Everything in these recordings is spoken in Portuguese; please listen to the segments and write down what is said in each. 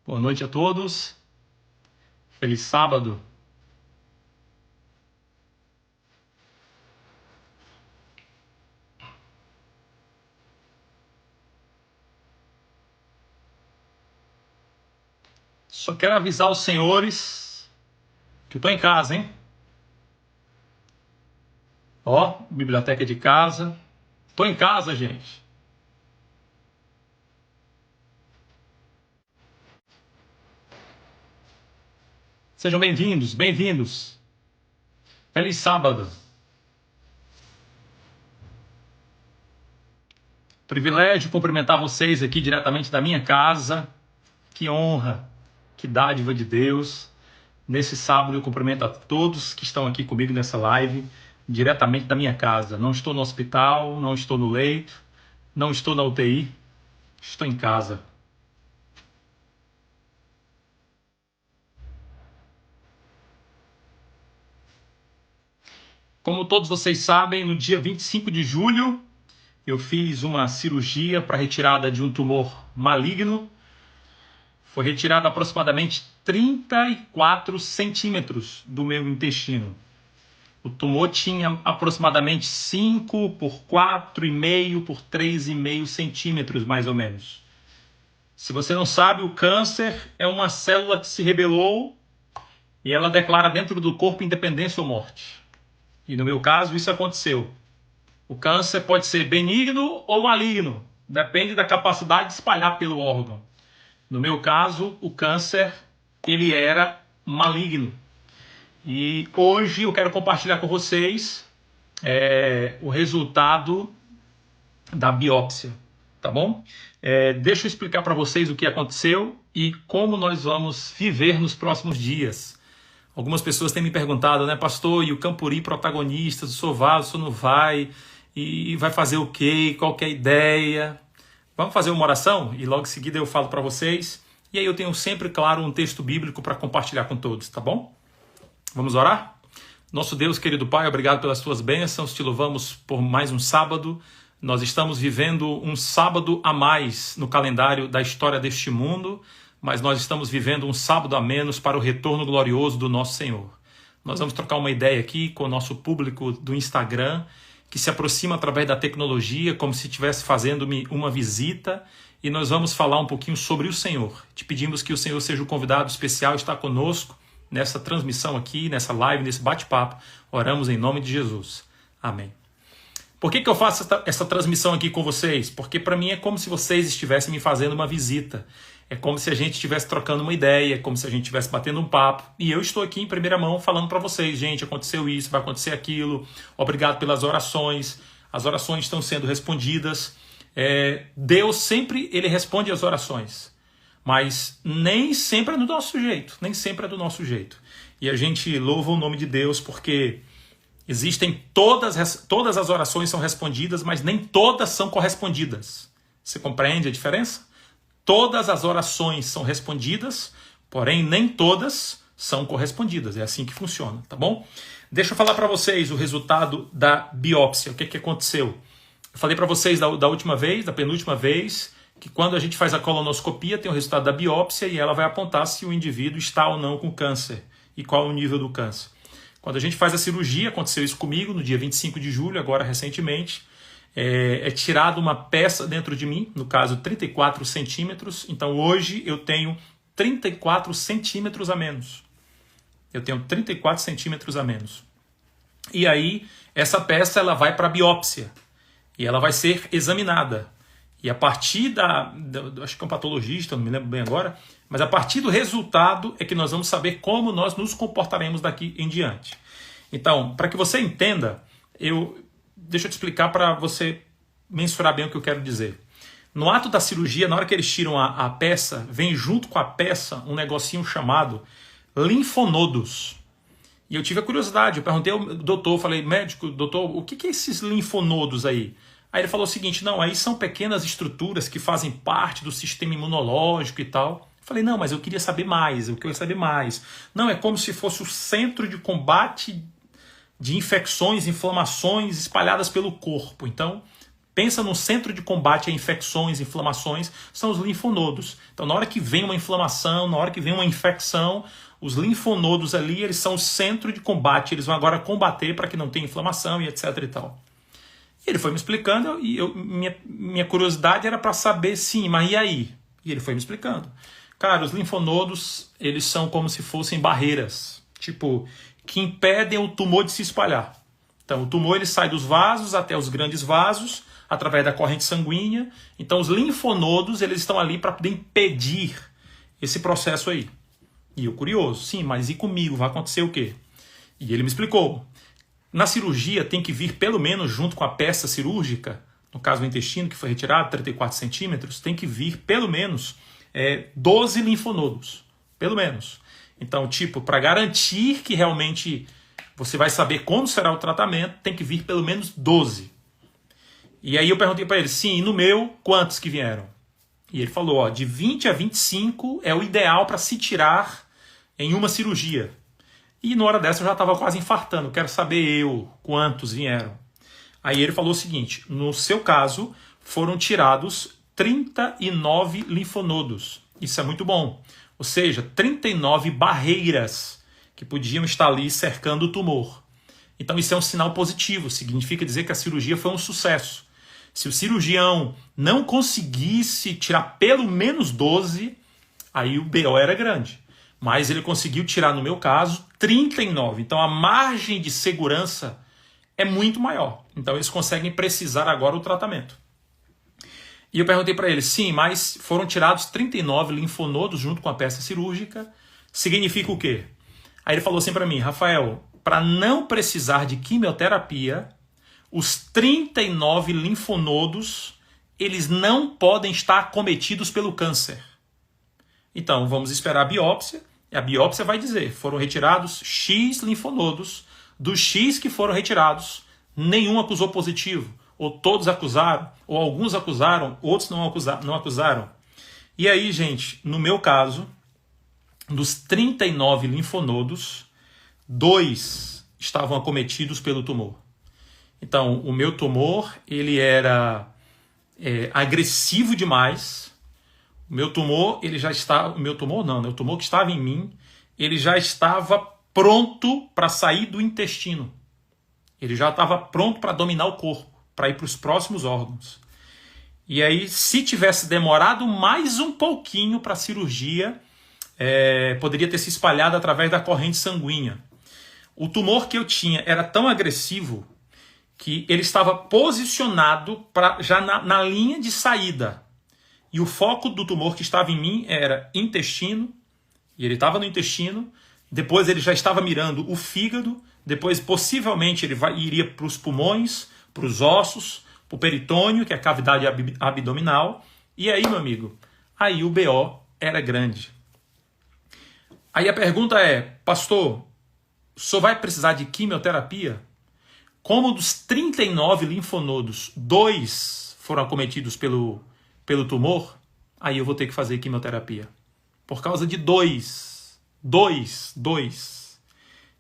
Boa noite a todos. Feliz sábado. Só quero avisar os senhores que eu tô em casa, hein? Ó, biblioteca de casa. Tô em casa, gente. Sejam bem-vindos, bem-vindos. Feliz sábado. Privilégio cumprimentar vocês aqui diretamente da minha casa. Que honra, que dádiva de Deus. Nesse sábado eu cumprimento a todos que estão aqui comigo nessa live, diretamente da minha casa. Não estou no hospital, não estou no leito, não estou na UTI, estou em casa. Como todos vocês sabem, no dia 25 de julho, eu fiz uma cirurgia para retirada de um tumor maligno. Foi retirado aproximadamente 34 centímetros do meu intestino. O tumor tinha aproximadamente 5 por 4,5 por 3,5 centímetros, mais ou menos. Se você não sabe, o câncer é uma célula que se rebelou e ela declara dentro do corpo independência ou morte. E no meu caso, isso aconteceu. O câncer pode ser benigno ou maligno, depende da capacidade de espalhar pelo órgão. No meu caso, o câncer, ele era maligno. E hoje eu quero compartilhar com vocês o resultado da biópsia, tá bom? Deixa eu explicar para vocês o que aconteceu e como nós vamos viver nos próximos dias. Algumas pessoas têm me perguntado, né, pastor, e o Campuri protagonista, o senhor vai, o senhor não vai, e vai fazer o quê, qual que é a ideia? Vamos fazer uma oração e logo em seguida eu falo para vocês. E aí eu tenho sempre, claro, um texto bíblico para compartilhar com todos, tá bom? Vamos orar? Nosso Deus, querido Pai, obrigado pelas tuas bênçãos, te louvamos por mais um sábado. Nós estamos vivendo um sábado a mais no calendário da história deste mundo, mas nós estamos vivendo um sábado a menos para o retorno glorioso do nosso Senhor. Nós vamos trocar uma ideia aqui com o nosso público do Instagram, que se aproxima através da tecnologia, como se estivesse fazendo-me uma visita, e nós vamos falar um pouquinho sobre o Senhor. Te pedimos que o Senhor seja o convidado especial, está conosco nessa transmissão aqui, nessa live, nesse bate-papo. Oramos em nome de Jesus. Amém. Por que eu faço essa transmissão aqui com vocês? Porque para mim é como se vocês estivessem me fazendo uma visita. É como se a gente estivesse trocando uma ideia, é como se a gente estivesse batendo um papo. E eu estou aqui em primeira mão falando para vocês, gente, aconteceu isso, vai acontecer aquilo. Obrigado pelas orações. As orações estão sendo respondidas. Deus sempre ele responde às orações. Mas nem sempre é do nosso jeito. Nem sempre é do nosso jeito. E a gente louva o nome de Deus porque existem todas as orações são respondidas, mas nem todas são correspondidas. Você compreende a diferença? Todas as orações são respondidas, porém nem todas são correspondidas. É assim que funciona, tá bom? Deixa eu falar para vocês o resultado da biópsia. O que aconteceu? Eu falei para vocês da última vez, da penúltima vez, que quando a gente faz a colonoscopia tem o resultado da biópsia e ela vai apontar se o indivíduo está ou não com câncer e qual é o nível do câncer. Quando a gente faz a cirurgia, aconteceu isso comigo no dia 25 de julho, agora recentemente, é tirado uma peça dentro de mim, no caso 34 centímetros, então hoje eu tenho 34 centímetros a menos. Eu tenho 34 centímetros a menos. E aí, essa peça ela vai para a biópsia e ela vai ser examinada. E a partir acho que é um patologista, não me lembro bem agora, mas a partir do resultado é que nós vamos saber como nós nos comportaremos daqui em diante. Então, para que você entenda, deixa eu te explicar para você mensurar bem o que eu quero dizer. No ato da cirurgia, na hora que eles tiram a peça, vem junto com a peça um negocinho chamado linfonodos. E eu tive a curiosidade, eu perguntei ao doutor, falei, médico, doutor, o que é esses linfonodos aí? Aí ele falou o seguinte, não, aí são pequenas estruturas que fazem parte do sistema imunológico e tal. Eu falei, não, mas eu queria saber mais, eu queria saber mais. Não, é como se fosse o centro de combate de infecções, inflamações espalhadas pelo corpo. Então, Pensa num centro de combate a infecções, inflamações, são os linfonodos. Então, na hora que vem uma inflamação, na hora que vem uma infecção, os linfonodos ali, eles são o centro de combate, eles vão agora combater para que não tenha inflamação e etc e tal. Ele foi me explicando e minha curiosidade era para saber, sim, mas e aí? E ele foi me explicando. Cara, os linfonodos, eles são como se fossem barreiras, tipo, que impedem o tumor de se espalhar. Então, o tumor ele sai dos vasos até os grandes vasos, através da corrente sanguínea. Então, os linfonodos, eles estão ali para poder impedir esse processo aí. E eu curioso, sim, mas e comigo? Vai acontecer o quê? E ele me explicou. Na cirurgia tem que vir pelo menos junto com a peça cirúrgica, no caso do intestino que foi retirado, 34 centímetros, tem que vir pelo menos 12 linfonodos, pelo menos. Então, tipo, para garantir que realmente você vai saber como será o tratamento, tem que vir pelo menos 12. E aí eu perguntei para ele, sim, e no meu, quantos que vieram? E ele falou, ó, de 20 a 25 é o ideal para se tirar em uma cirurgia. E na hora dessa eu já estava quase infartando, quero saber eu quantos vieram. Aí ele falou o seguinte, no seu caso foram tirados 39 linfonodos. Isso é muito bom. Ou seja, 39 barreiras que podiam estar ali cercando o tumor. Então isso é um sinal positivo, significa dizer que a cirurgia foi um sucesso. Se o cirurgião não conseguisse tirar pelo menos 12, aí o BO era grande. Mas ele conseguiu tirar, no meu caso, 39. Então a margem de segurança é muito maior. Então eles conseguem precisar agora o tratamento. E eu perguntei para ele, sim, mas foram tirados 39 linfonodos junto com a peça cirúrgica. Significa o quê? Aí ele falou assim para mim, Rafael, para não precisar de quimioterapia, os 39 linfonodos, eles não podem estar acometidos pelo câncer. Então, vamos esperar a biópsia. E a biópsia vai dizer, foram retirados X linfonodos. Dos X que foram retirados, nenhum acusou positivo. Ou todos acusaram, ou alguns acusaram, outros não acusaram. E aí, gente, no meu caso, dos 39 linfonodos, 2 estavam acometidos pelo tumor. Então, o meu tumor, ele era agressivo demais. O meu tumor, ele já estava... O meu tumor não, né? O tumor que estava em mim, ele já estava pronto para sair do intestino. Ele já estava pronto para dominar o corpo, para ir para os próximos órgãos. E aí, se tivesse demorado mais um pouquinho para a cirurgia, poderia ter se espalhado através da corrente sanguínea. O tumor que eu tinha era tão agressivo que ele estava posicionado já na linha de saída. E o foco do tumor que estava em mim era intestino, e ele estava no intestino, depois ele já estava mirando o fígado, depois possivelmente ele iria para os pulmões, para os ossos, para o peritônio, que é a cavidade abdominal. E aí, meu amigo, aí o BO era grande. Aí a pergunta é, pastor, o senhor vai precisar de quimioterapia? Como dos 39 linfonodos, 2 foram acometidos pelo tumor, aí eu vou ter que fazer quimioterapia. Por causa de 2.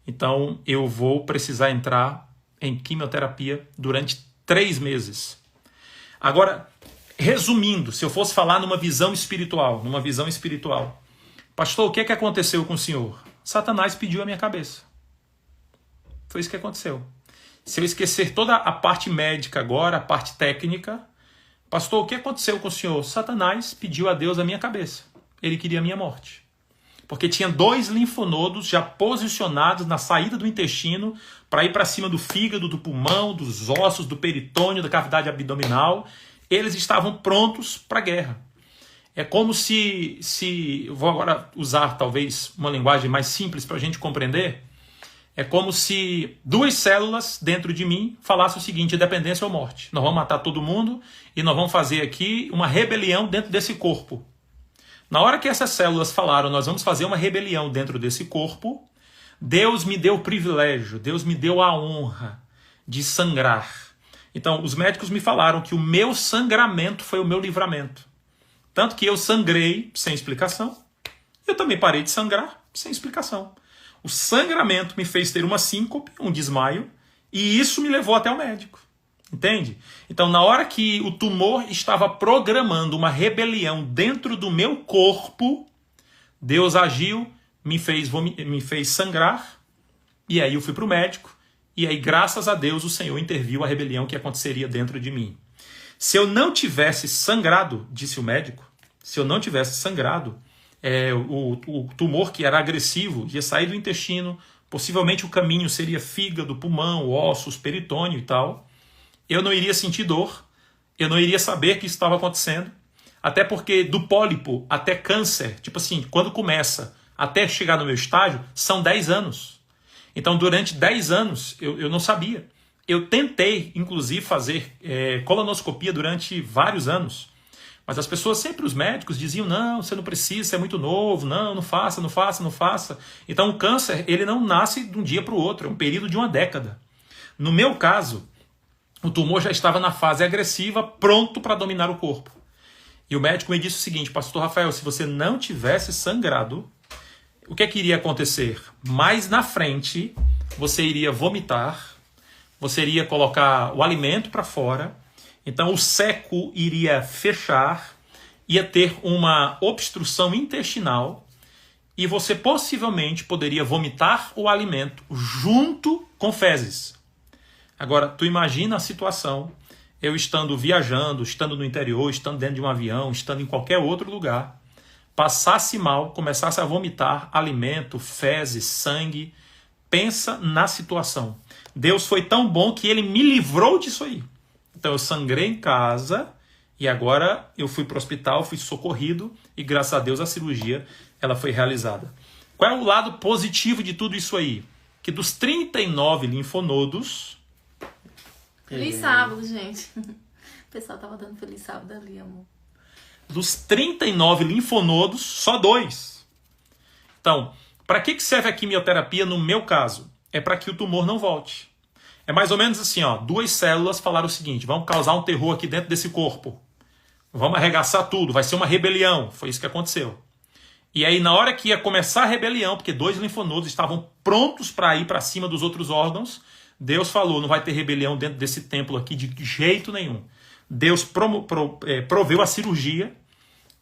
Então eu vou precisar entrar em quimioterapia durante 3 meses. Agora, resumindo, se eu fosse falar numa visão espiritual, pastor, o que aconteceu com o senhor? Satanás pediu a minha cabeça. Foi isso que aconteceu. Se eu esquecer toda a parte médica agora, a parte técnica, pastor, o que aconteceu com o senhor? Satanás pediu a Deus a minha cabeça. Ele queria a minha morte. Porque tinha 2 linfonodos já posicionados na saída do intestino para ir para cima do fígado, do pulmão, dos ossos, do peritônio, da cavidade abdominal. Eles estavam prontos para a guerra. É como se vou agora usar talvez uma linguagem mais simples para a gente compreender, é como se 2 células dentro de mim falassem o seguinte, dependência ou morte. Nós vamos matar todo mundo e nós vamos fazer aqui uma rebelião dentro desse corpo. Na hora que essas células falaram, nós vamos fazer uma rebelião dentro desse corpo, Deus me deu o privilégio, Deus me deu a honra de sangrar. Então, os médicos me falaram que o meu sangramento foi o meu livramento. Tanto que eu sangrei sem explicação, eu também parei de sangrar sem explicação. O sangramento me fez ter uma síncope, um desmaio, e isso me levou até o médico. Entende? Então, na hora que o tumor estava programando uma rebelião dentro do meu corpo, Deus agiu, me fez sangrar, e aí eu fui para o médico, e aí, graças a Deus, o Senhor interviu a rebelião que aconteceria dentro de mim. Se eu não tivesse sangrado, disse o médico, se eu não tivesse sangrado, o tumor que era agressivo ia sair do intestino, possivelmente o caminho seria fígado, pulmão, ossos, peritônio e tal. Eu não iria sentir dor, eu não iria saber que isso estava acontecendo, até porque do pólipo até câncer, tipo assim, quando começa até chegar no meu estágio, são 10 anos. Então, durante 10 anos, eu não sabia. Eu tentei, inclusive, fazer colonoscopia durante vários anos, mas as pessoas, sempre os médicos, diziam, não, você não precisa, você é muito novo, não faça, não faça, não faça. Então, o câncer, ele não nasce de um dia para o outro, é um período de uma década. No meu caso, o tumor já estava na fase agressiva, pronto para dominar o corpo. E o médico me disse o seguinte, pastor Rafael, se você não tivesse sangrado, o que é que iria acontecer? Mais na frente, você iria vomitar, você iria colocar o alimento para fora, então o seco iria fechar, ia ter uma obstrução intestinal, e você possivelmente poderia vomitar o alimento junto com fezes. Agora, tu imagina a situação, eu estando viajando, estando no interior, estando dentro de um avião, estando em qualquer outro lugar, passasse mal, começasse a vomitar alimento, fezes, sangue. Pensa na situação. Deus foi tão bom que ele me livrou disso aí. Então eu sangrei em casa e agora eu fui para o hospital, fui socorrido e graças a Deus a cirurgia ela foi realizada. Qual é o lado positivo de tudo isso aí? Que dos 39 linfonodos... Feliz sábado, gente. O pessoal tava dando feliz sábado ali, amor. Dos 39 linfonodos, só 2. Então, para que serve a quimioterapia no meu caso? É para que o tumor não volte. É mais ou menos assim, ó, 2 células falaram o seguinte, vamos causar um terror aqui dentro desse corpo. Vamos arregaçar tudo, vai ser uma rebelião. Foi isso que aconteceu. E aí, na hora que ia começar a rebelião, porque 2 linfonodos estavam prontos para ir para cima dos outros órgãos, Deus falou, não vai ter rebelião dentro desse templo aqui de jeito nenhum. Deus proveu a cirurgia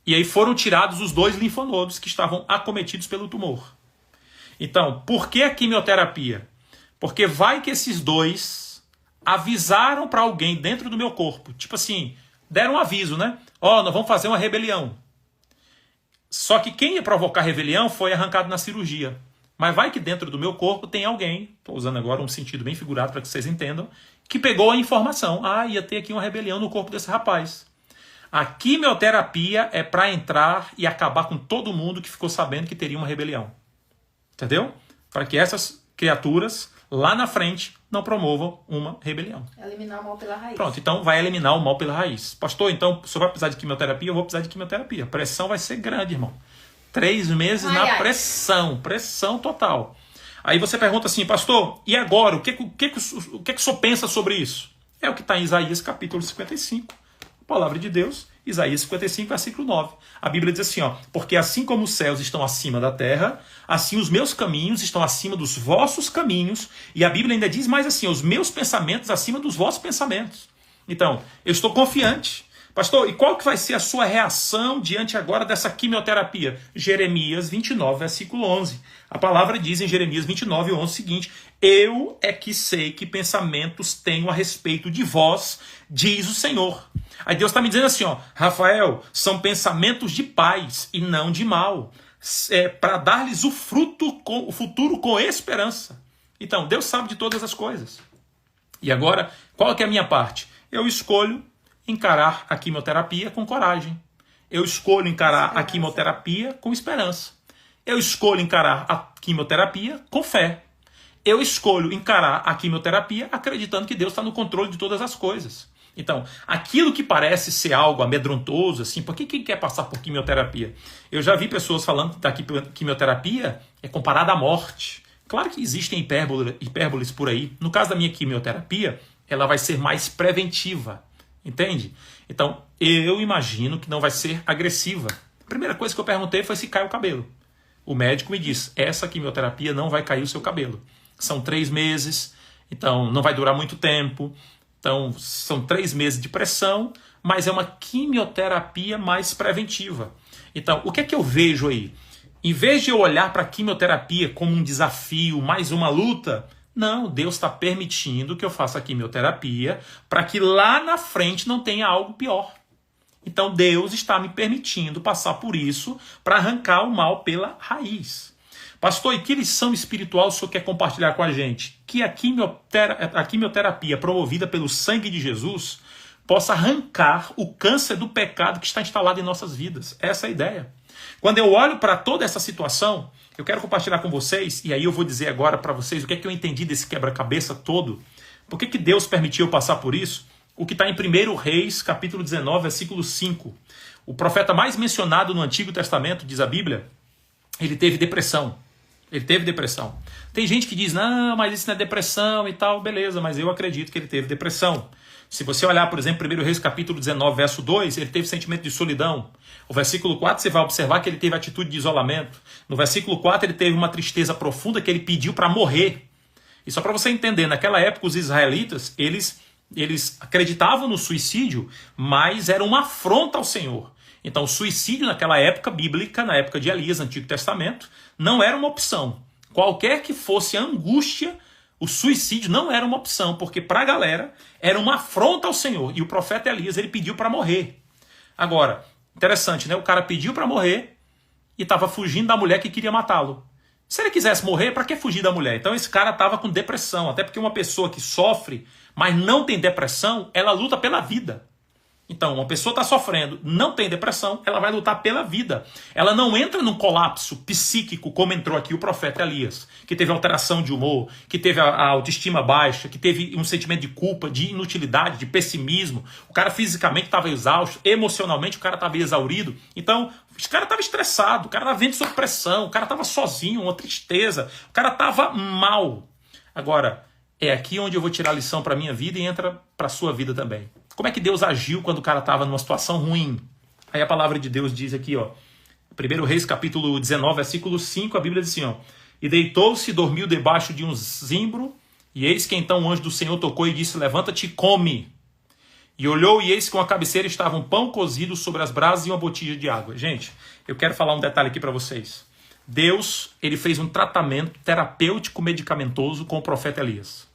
e aí foram tirados os 2 linfonodos que estavam acometidos pelo tumor. Então, por que a quimioterapia? Porque vai que esses 2 avisaram para alguém dentro do meu corpo. Tipo assim, deram um aviso, né? Ó, nós vamos fazer uma rebelião. Só que quem ia provocar a rebelião foi arrancado na cirurgia. Mas vai que dentro do meu corpo tem alguém, estou usando agora um sentido bem figurado para que vocês entendam, que pegou a informação. Ah, ia ter aqui uma rebelião no corpo desse rapaz. A quimioterapia é para entrar e acabar com todo mundo que ficou sabendo que teria uma rebelião. Entendeu? Para que essas criaturas, lá na frente, não promovam uma rebelião. Eliminar o mal pela raiz. Pronto, então vai eliminar o mal pela raiz. Pastor, então o senhor vai precisar de quimioterapia? Eu vou precisar de quimioterapia. A pressão vai ser grande, irmão. 3 meses na pressão. Pressão total. Aí você pergunta assim, pastor, e agora? O que o senhor pensa sobre isso? É o que está em Isaías capítulo 55. Palavra de Deus, Isaías 55, versículo 9. A Bíblia diz assim, ó, porque assim como os céus estão acima da terra, assim os meus caminhos estão acima dos vossos caminhos, e a Bíblia ainda diz mais assim, os meus pensamentos acima dos vossos pensamentos. Então, eu estou confiante. Pastor, e qual que vai ser a sua reação diante agora dessa quimioterapia? Jeremias 29, versículo 11. A palavra diz em Jeremias 29, 11 o seguinte, eu é que sei que pensamentos tenho a respeito de vós, diz o Senhor. Aí Deus está me dizendo assim, ó, Rafael, são pensamentos de paz e não de mal, para dar-lhes o futuro com esperança. Então, Deus sabe de todas as coisas. E agora, qual que é a minha parte? Eu escolho encarar a quimioterapia com coragem. Eu escolho encarar a quimioterapia com esperança. Eu escolho encarar a quimioterapia com fé. Eu escolho encarar a quimioterapia acreditando que Deus está no controle de todas as coisas. Então, aquilo que parece ser algo amedrontoso, assim, por que quem quer passar por quimioterapia? Eu já vi pessoas falando que a quimioterapia é comparada à morte. Claro que existem hipérboles por aí. No caso da minha quimioterapia, ela vai ser mais preventiva. Entende? Então, eu imagino que não vai ser agressiva. A primeira coisa que eu perguntei foi se cai o cabelo. O médico me disse, essa quimioterapia não vai cair o seu cabelo. São 3 meses, então não vai durar muito tempo. Então, são 3 meses de pressão, mas é uma quimioterapia mais preventiva. Então, o que é que eu vejo aí? Em vez de eu olhar para a quimioterapia como um desafio, mais uma luta, não, Deus está permitindo que eu faça a quimioterapia para que lá na frente não tenha algo pior. Então, Deus está me permitindo passar por isso para arrancar o mal pela raiz. Pastor, e que lição espiritual o senhor quer compartilhar com a gente? Que a quimioterapia promovida pelo sangue de Jesus possa arrancar o câncer do pecado que está instalado em nossas vidas. Essa é a ideia. Quando eu olho para toda essa situação, eu quero compartilhar com vocês, e aí eu vou dizer agora para vocês o que é que eu entendi desse quebra-cabeça todo. Por que Deus permitiu eu passar por isso? O que está em 1 Reis, capítulo 19, versículo 5. O profeta mais mencionado no Antigo Testamento, diz a Bíblia, ele teve depressão. Ele teve depressão. Tem gente que diz, não, mas isso não é depressão e tal. Beleza, mas eu acredito que ele teve depressão. Se você olhar, por exemplo, 1 Reis capítulo 19, verso 2, ele teve sentimento de solidão. O versículo 4, você vai observar que ele teve atitude de isolamento. No versículo 4, ele teve uma tristeza profunda que ele pediu para morrer. E só para você entender, naquela época os israelitas, eles acreditavam no suicídio, mas era uma afronta ao Senhor. Então o suicídio naquela época bíblica, na época de Elias, Antigo Testamento, não era uma opção. Qualquer que fosse a angústia, o suicídio não era uma opção, porque para a galera era uma afronta ao Senhor. E o profeta Elias, ele pediu para morrer. Agora, interessante, né? O cara pediu para morrer e estava fugindo da mulher que queria matá-lo. Se ele quisesse morrer, para que fugir da mulher? Então esse cara estava com depressão, até porque uma pessoa que sofre, mas não tem depressão, ela luta pela vida. Então, uma pessoa está sofrendo, não tem depressão, ela vai lutar pela vida. Ela não entra num colapso psíquico, como entrou aqui o profeta Elias, que teve alteração de humor, que teve a autoestima baixa, que teve um sentimento de culpa, de inutilidade, de pessimismo. O cara fisicamente estava exausto, emocionalmente o cara estava exaurido. Então, o cara estava estressado, o cara estava vendo sob pressão, o cara estava sozinho, uma tristeza, o cara estava mal. Agora, é aqui onde eu vou tirar a lição para a minha vida e entra para a sua vida também. Como é que Deus agiu quando o cara estava numa situação ruim? Aí a palavra de Deus diz aqui, ó, 1 Reis capítulo 19, versículo 5, a Bíblia diz assim, ó, e deitou-se e dormiu debaixo de um zimbro, e eis que então o anjo do Senhor tocou e disse, levanta-te e come. E olhou e eis que com a cabeceira estava um pão cozido sobre as brasas e uma botija de água. Gente, eu quero falar um detalhe aqui para vocês. Deus, ele fez um tratamento terapêutico medicamentoso com o profeta Elias.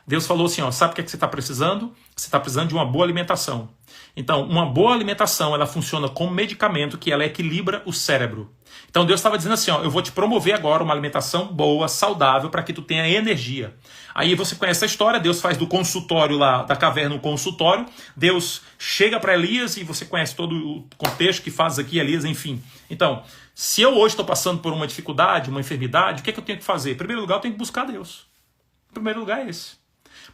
Deus falou assim, ó, sabe o que é que você está precisando? Você está precisando de uma boa alimentação. Então, uma boa alimentação, ela funciona como medicamento que ela equilibra o cérebro. Então, Deus estava dizendo assim, ó, eu vou te promover agora uma alimentação boa, saudável, para que tu tenha energia. Aí você conhece a história, Deus faz do consultório lá, da caverna um consultório, Deus chega para Elias e você conhece todo o contexto que faz aqui Elias, enfim. Então, se eu hoje estou passando por uma dificuldade, uma enfermidade, o que é que eu tenho que fazer? Em primeiro lugar, eu tenho que buscar Deus. Em primeiro lugar é esse.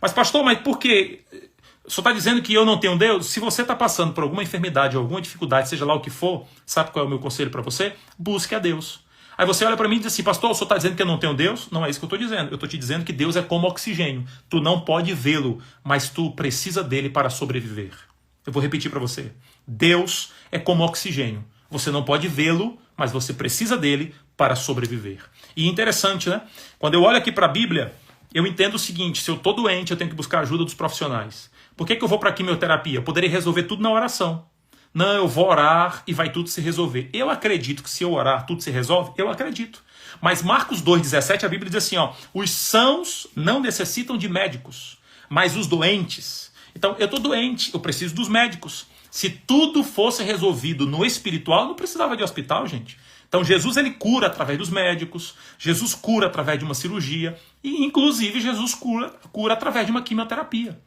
Mas pastor, mas por quê? O senhor está dizendo que eu não tenho Deus? Se você está passando por alguma enfermidade ou alguma dificuldade, seja lá o que for, sabe qual é o meu conselho para você? Busque a Deus. Aí você olha para mim e diz assim, pastor, o senhor está dizendo que eu não tenho Deus? Não é isso que eu estou dizendo. Eu estou te dizendo que Deus é como oxigênio. Tu não pode vê-lo, mas tu precisa dele para sobreviver. Eu vou repetir para você. Deus é como oxigênio. Você não pode vê-lo, mas você precisa dele para sobreviver. E interessante, né? Quando eu olho aqui para a Bíblia, eu entendo o seguinte, se eu estou doente, eu tenho que buscar a ajuda dos profissionais. Por que eu vou para a quimioterapia? Eu poderia resolver tudo na oração. Não, eu vou orar e vai tudo se resolver. Eu acredito que se eu orar, tudo se resolve? Eu acredito. Mas Marcos 2,17, a Bíblia diz assim, ó, os sãos não necessitam de médicos, mas os doentes. Então, eu estou doente, eu preciso dos médicos. Se tudo fosse resolvido no espiritual, não precisava de hospital, gente. Então Jesus ele cura através dos médicos, Jesus cura através de uma cirurgia e inclusive Jesus cura através de uma quimioterapia.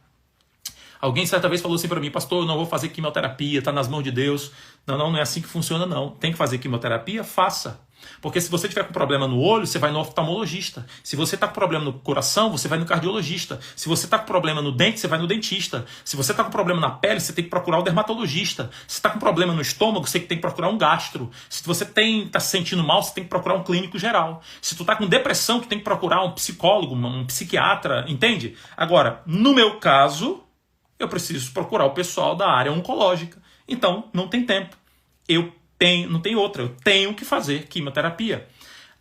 Alguém certa vez falou assim para mim, pastor, eu não vou fazer quimioterapia, está nas mãos de Deus. Não é assim que funciona não. Tem que fazer quimioterapia? Faça. Porque se você tiver com problema no olho, você vai no oftalmologista. Se você está com problema no coração, você vai no cardiologista. Se você está com problema no dente, você vai no dentista. Se você está com problema na pele, você tem que procurar o dermatologista. Se está com problema no estômago, você tem que procurar um gastro. Se você está se sentindo mal, você tem que procurar um clínico geral. Se tu está com depressão, tu tem que procurar um psicólogo, um psiquiatra, entende? Agora, no meu caso, eu preciso procurar o pessoal da área oncológica. Então, não tem tempo. Não tem outra, eu tenho que fazer quimioterapia.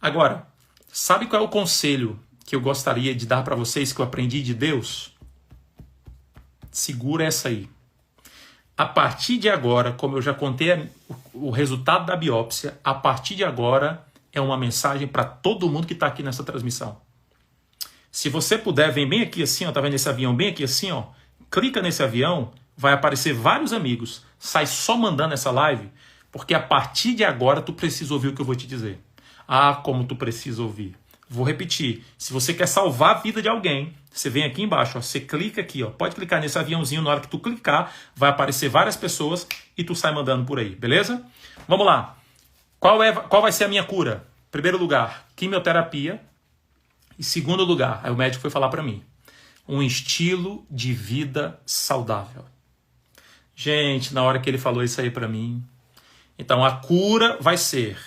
Agora, sabe qual é o conselho que eu gostaria de dar para vocês que eu aprendi de Deus? segura essa aí. A partir de agora, como eu já contei o resultado da biópsia, a partir de agora é uma mensagem para todo mundo que está aqui nessa transmissão. Se você puder, vem bem aqui assim, ó, tá vendo esse avião bem aqui assim, ó, clica nesse avião, vai aparecer vários amigos, sai só mandando essa live, porque a partir de agora tu precisa ouvir o que eu vou te dizer. Ah, como tu precisa ouvir. Vou repetir, se você quer salvar a vida de alguém, você vem aqui embaixo, ó, você clica aqui, ó, pode clicar nesse aviãozinho, na hora que tu clicar, vai aparecer várias pessoas e tu sai mandando por aí, beleza? Vamos lá. Qual vai ser a minha cura? Primeiro lugar, quimioterapia. E segundo lugar, aí o médico foi falar para mim, um estilo de vida saudável. Gente, na hora que ele falou isso aí para mim, então a cura vai ser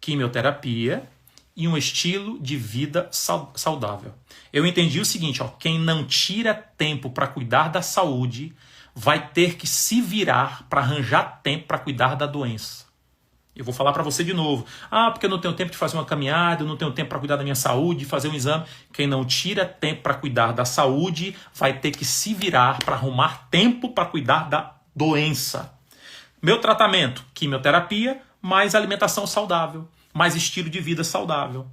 quimioterapia e um estilo de vida saudável. Eu entendi o seguinte, ó, quem não tira tempo para cuidar da saúde vai ter que se virar para arranjar tempo para cuidar da doença. Eu vou falar para você de novo. Ah, porque eu não tenho tempo de fazer uma caminhada, eu não tenho tempo para cuidar da minha saúde, fazer um exame. Quem não tira tempo para cuidar da saúde vai ter que se virar para arrumar tempo para cuidar da doença. Meu tratamento, quimioterapia, mais alimentação saudável, mais estilo de vida saudável.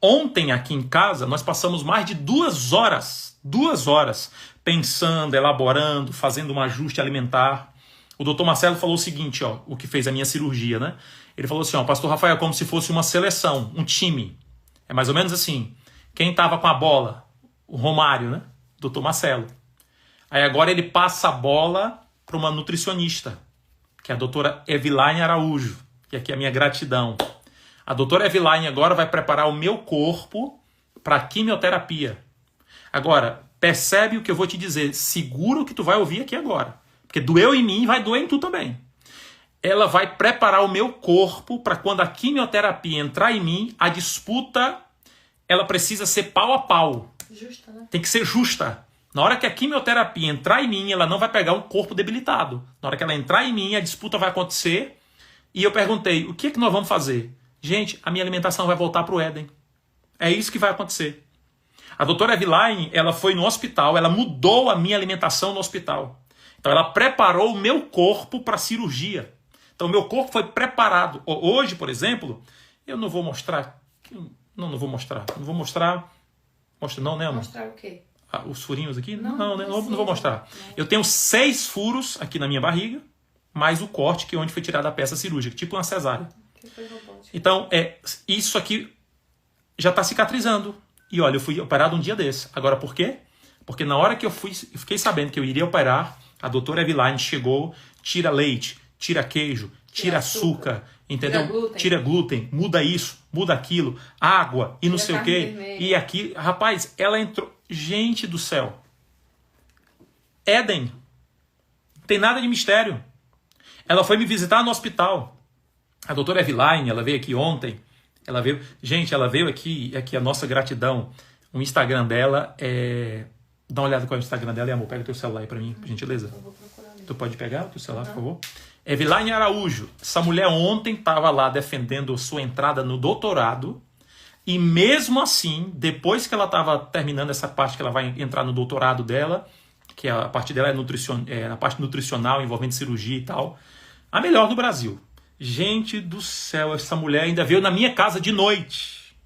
Ontem aqui em casa nós passamos mais de 2 horas pensando, elaborando, fazendo um ajuste alimentar. O doutor Marcelo falou o seguinte, ó, o que fez a minha cirurgia, né? Ele falou assim, ó, pastor Rafael, como se fosse uma seleção, um time. É mais ou menos assim. Quem estava com a bola? O Romário, né? Doutor Marcelo. Aí agora ele passa a bola para uma nutricionista, que é a doutora Evilaine Araújo, que aqui é a minha gratidão. A doutora Evilaine agora vai preparar o meu corpo para quimioterapia. Agora, percebe o que eu vou te dizer. Segura o que tu vai ouvir aqui agora. Porque doeu em mim, vai doer em tu também. Ela vai preparar o meu corpo para quando a quimioterapia entrar em mim, a disputa, ela precisa ser pau a pau. Justa, né? Tem que ser justa. Na hora que a quimioterapia entrar em mim, ela não vai pegar um corpo debilitado. Na hora que ela entrar em mim, a disputa vai acontecer. E eu perguntei, o que é que nós vamos fazer? Gente, a minha alimentação vai voltar para o Éden. É isso que vai acontecer. A doutora Evilaine, ela foi no hospital, ela mudou a minha alimentação no hospital. Então ela preparou o meu corpo para a cirurgia. Então o meu corpo foi preparado. Hoje, por exemplo, eu não vou mostrar. Não vou mostrar. Não vou mostrar. Mostra não, né, amor? Mostrar o quê? Ah, os furinhos aqui? Não, Não vou mostrar. Eu tenho 6 furos aqui na minha barriga, mais o corte, que é onde foi tirada a peça cirúrgica, tipo uma cesárea. Que foi robótico. Então, isso aqui já está cicatrizando. E olha, eu fui operado um dia desse. Agora, por quê? Porque na hora que eu fiquei sabendo que eu iria operar, a doutora Evilaine chegou, tira leite, tira queijo, tira açúcar, entendeu? Tira glúten, muda isso, muda aquilo, água e não sei o quê. E aqui, rapaz, ela entrou. Gente do céu. Éden. Não tem nada de mistério. Ela foi me visitar no hospital. A doutora Evilaine, ela veio aqui ontem. Ela veio aqui a nossa gratidão. O Instagram dela é... Dá uma olhada qual é o Instagram dela, amor. Pega o teu celular aí pra mim, por gentileza. Eu vou procurar ali. Tu pode pegar o teu celular, por favor? Evilaine Araújo. Essa mulher ontem estava lá defendendo sua entrada no doutorado. E mesmo assim, depois que ela estava terminando essa parte que ela vai entrar no doutorado dela, que a parte dela é a parte nutricional, envolvendo cirurgia e tal, a melhor do Brasil. Gente do céu, essa mulher ainda veio na minha casa de noite.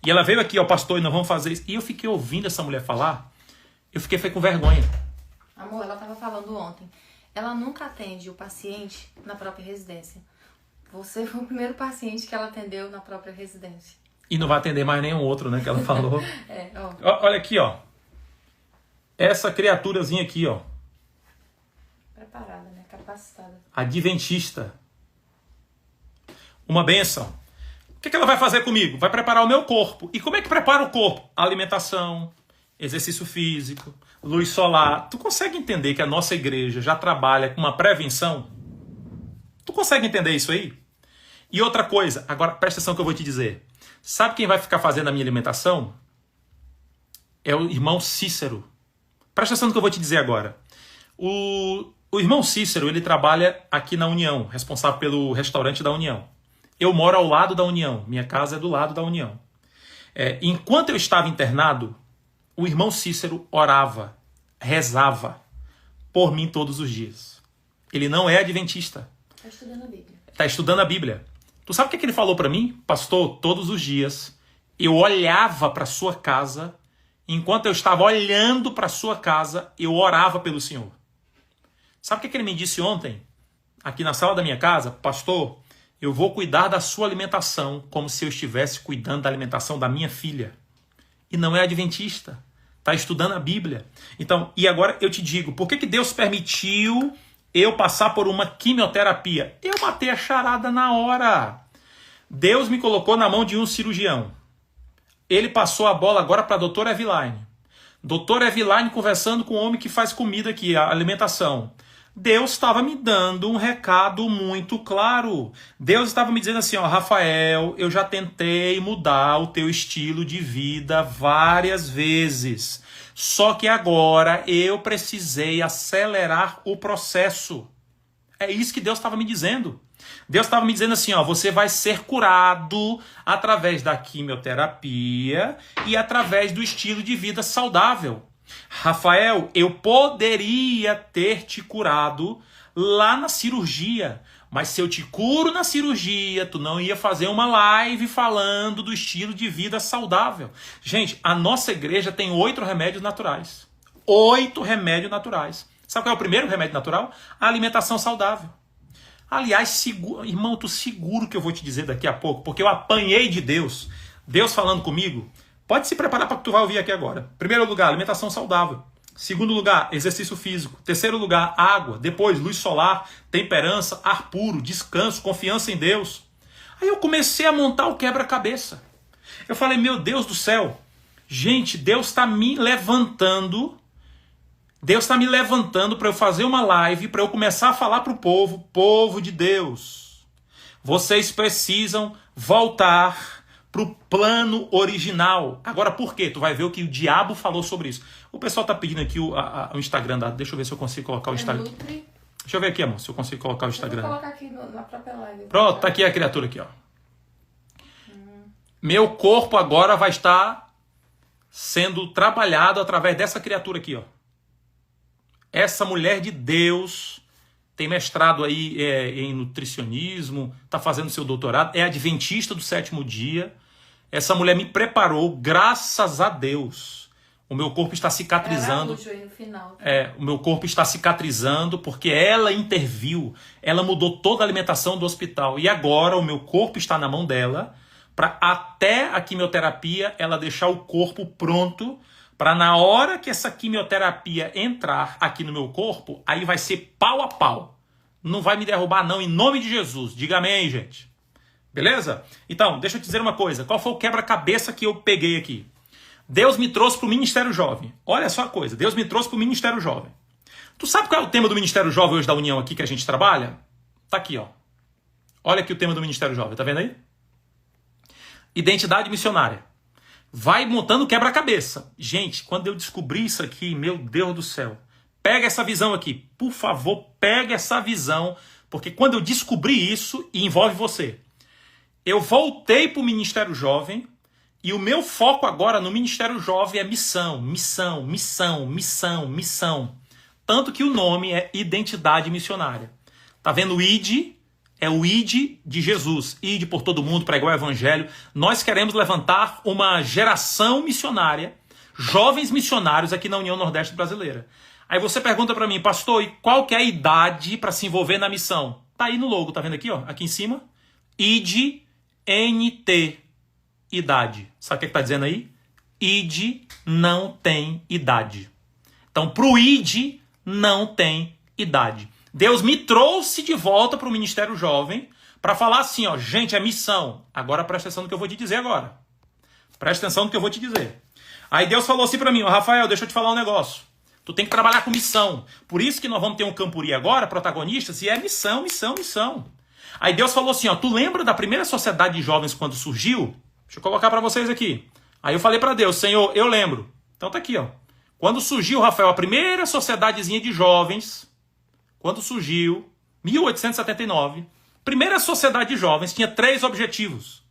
E ela veio aqui, ó, pastor, e nós vamos fazer isso. E eu fiquei ouvindo essa mulher falar, eu fiquei com vergonha. Amor, ela estava falando ontem. Ela nunca atende o paciente na própria residência. Você foi o primeiro paciente que ela atendeu na própria residência. E não vai atender mais nenhum outro, né, que ela falou. Ó. Olha aqui, ó. Essa criaturazinha aqui, ó. Preparada, né? Capacitada. Adventista. Uma bênção. O que ela vai fazer comigo? Vai preparar o meu corpo. E como é que prepara o corpo? Alimentação, exercício físico, luz solar. Tu consegue entender que a nossa igreja já trabalha com uma prevenção? Tu consegue entender isso aí? E outra coisa, agora presta atenção que eu vou te dizer. Sabe quem vai ficar fazendo a minha alimentação? É o irmão Cícero. Presta atenção no que eu vou te dizer agora. O irmão Cícero, ele trabalha aqui na União, responsável pelo restaurante da União. Eu moro ao lado da União, minha casa é do lado da União. Enquanto eu estava internado, o irmão Cícero orava, rezava por mim todos os dias. Ele não é adventista. Está estudando a Bíblia. Está estudando a Bíblia. Tu sabe o que ele falou para mim? Pastor, todos os dias eu olhava para sua casa, enquanto eu estava olhando para sua casa, eu orava pelo Senhor. Sabe o que ele me disse ontem? Aqui na sala da minha casa, pastor, eu vou cuidar da sua alimentação como se eu estivesse cuidando da alimentação da minha filha. E não é adventista. Está estudando a Bíblia. Então, e agora eu te digo, por que Deus permitiu eu passar por uma quimioterapia? Eu matei a charada na hora. Deus me colocou na mão de um cirurgião. Ele passou a bola agora para a doutora Eveline. Doutora Eveline conversando com o homem que faz comida aqui, a alimentação. Deus estava me dando um recado muito claro. Deus estava me dizendo assim, ó, Rafael, eu já tentei mudar o teu estilo de vida várias vezes. Só que agora eu precisei acelerar o processo. É isso que Deus estava me dizendo. Deus estava me dizendo assim, ó, você vai ser curado através da quimioterapia e através do estilo de vida saudável. Rafael, eu poderia ter te curado lá na cirurgia, mas se eu te curo na cirurgia, tu não ia fazer uma live falando do estilo de vida saudável. Gente, a nossa igreja tem 8 remédios naturais. 8 remédios naturais. Sabe qual é o primeiro remédio natural? A alimentação saudável. Aliás, irmão, tu seguro que eu vou te dizer daqui a pouco, porque eu apanhei de Deus. Deus falando comigo. Pode se preparar para o que tu vai ouvir aqui agora. Primeiro lugar, alimentação saudável. Segundo lugar, exercício físico. Terceiro lugar, água. Depois, luz solar, temperança, ar puro, descanso, confiança em Deus. Aí eu comecei a montar o quebra-cabeça. Eu falei, meu Deus do céu. Gente, Deus está me levantando. Deus está me levantando para eu fazer uma live, para eu começar a falar para o povo de Deus. Vocês precisam voltar para o plano original. Agora, por quê? Tu vai ver o que o diabo falou sobre isso. O pessoal tá pedindo aqui o Instagram. Deixa eu ver se eu consigo colocar o Instagram. Deixa eu ver aqui, amor, se eu consigo colocar o Instagram. Eu vou colocar aqui na própria live. Pronto, tá aqui a criatura aqui, ó. Meu corpo agora vai estar sendo trabalhado através dessa criatura aqui, ó. Essa mulher de Deus tem mestrado aí em nutricionismo, está fazendo seu doutorado, é adventista do 7º dia. Essa mulher me preparou, graças a Deus. O meu corpo está cicatrizando. Aí no final. O meu corpo está cicatrizando porque ela interviu, ela mudou toda a alimentação do hospital. E agora o meu corpo está na mão dela, para até a quimioterapia ela deixar o corpo pronto, para na hora que essa quimioterapia entrar aqui no meu corpo, aí vai ser pau a pau. Não vai me derrubar não, em nome de Jesus. Diga amém, gente. Beleza? Então, deixa eu te dizer uma coisa. Qual foi o quebra-cabeça que eu peguei aqui? Deus me trouxe para o Ministério Jovem. Olha só a coisa. Deus me trouxe para o Ministério Jovem. Tu sabe qual é o tema do Ministério Jovem hoje da União aqui que a gente trabalha? Tá aqui, ó. Olha aqui o tema do Ministério Jovem. Tá vendo aí? Identidade missionária. Vai montando quebra-cabeça. Gente, quando eu descobri isso aqui, meu Deus do céu. Pega essa visão aqui. Por favor, pega essa visão. Porque quando eu descobri isso, envolve você. Eu voltei para o Ministério Jovem. E o meu foco agora no Ministério Jovem é missão, missão, missão, missão, missão. Tanto que o nome é Identidade Missionária. Tá vendo o ID? É o ID de Jesus. ID por todo mundo, pregar o Evangelho. Nós queremos levantar uma geração missionária, jovens missionários aqui na União Nordeste Brasileira. Aí você pergunta para mim, pastor, e qual que é a idade para se envolver na missão? Tá aí no logo, tá vendo aqui, ó? Aqui em cima. ID NT. Idade. Sabe o que está dizendo aí? ID não tem idade. Então, para o ID, não tem idade. Deus me trouxe de volta para o Ministério Jovem para falar assim, ó, gente, é missão. Agora presta atenção no que eu vou te dizer agora. Presta atenção no que eu vou te dizer. Aí Deus falou assim para mim, ó, Rafael, deixa eu te falar um negócio. Tu tem que trabalhar com missão. Por isso que nós vamos ter um Campuri agora, protagonistas, e é missão, missão, missão. Aí Deus falou assim, ó, tu lembra da primeira sociedade de jovens quando surgiu? Deixa eu colocar para vocês aqui. Aí eu falei para Deus, Senhor, eu lembro. Então tá aqui, ó. Quando surgiu, Rafael, a primeira sociedadezinha de jovens, quando surgiu, 1879, primeira sociedade de jovens tinha 3 objetivos.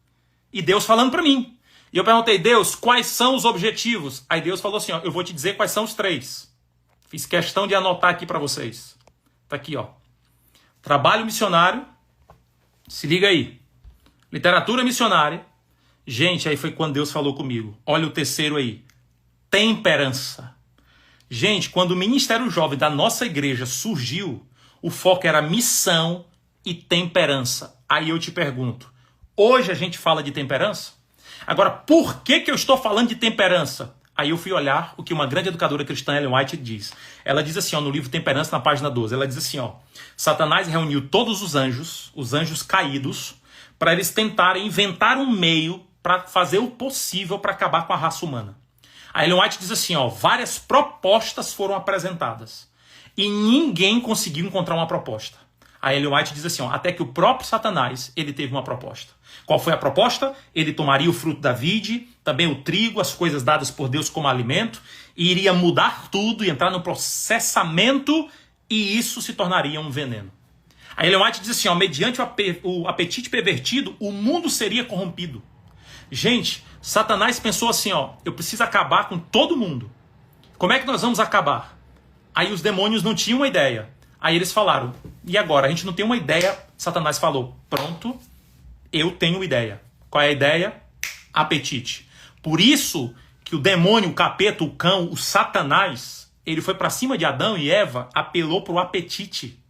E Deus falando para mim. E eu perguntei, Deus, quais são os objetivos? Aí Deus falou assim, ó, eu vou te dizer quais são os 3. Fiz questão de anotar aqui para vocês. Tá aqui, ó. Trabalho missionário. Se liga aí. Literatura missionária. Gente, aí foi quando Deus falou comigo. Olha o terceiro aí. Temperança. Gente, quando o Ministério Jovem da nossa igreja surgiu, o foco era missão e temperança. Aí eu te pergunto, hoje a gente fala de temperança? Agora, por que eu estou falando de temperança? Aí eu fui olhar o que uma grande educadora cristã, Ellen White, diz. Ela diz assim, ó, no livro Temperança, na página 12, ela diz assim, ó, Satanás reuniu todos os anjos caídos, para eles tentarem inventar um meio para fazer o possível para acabar com a raça humana. A Ellen White diz assim, ó, várias propostas foram apresentadas e ninguém conseguiu encontrar uma proposta. A Ellen White diz assim, ó, até que o próprio Satanás, ele teve uma proposta. Qual foi a proposta? Ele tomaria o fruto da vide, também o trigo, as coisas dadas por Deus como alimento, e iria mudar tudo e entrar no processamento, e isso se tornaria um veneno. A Ellen White diz assim, ó, mediante o apetite pervertido, o mundo seria corrompido. Gente, Satanás pensou assim, ó, eu preciso acabar com todo mundo. Como é que nós vamos acabar? Aí os demônios não tinham uma ideia. Aí eles falaram, e agora? A gente não tem uma ideia. Satanás falou, pronto, eu tenho ideia. Qual é a ideia? Apetite. Por isso que o demônio, o capeta, o cão, o Satanás, ele foi para cima de Adão e Eva, apelou para o apetite.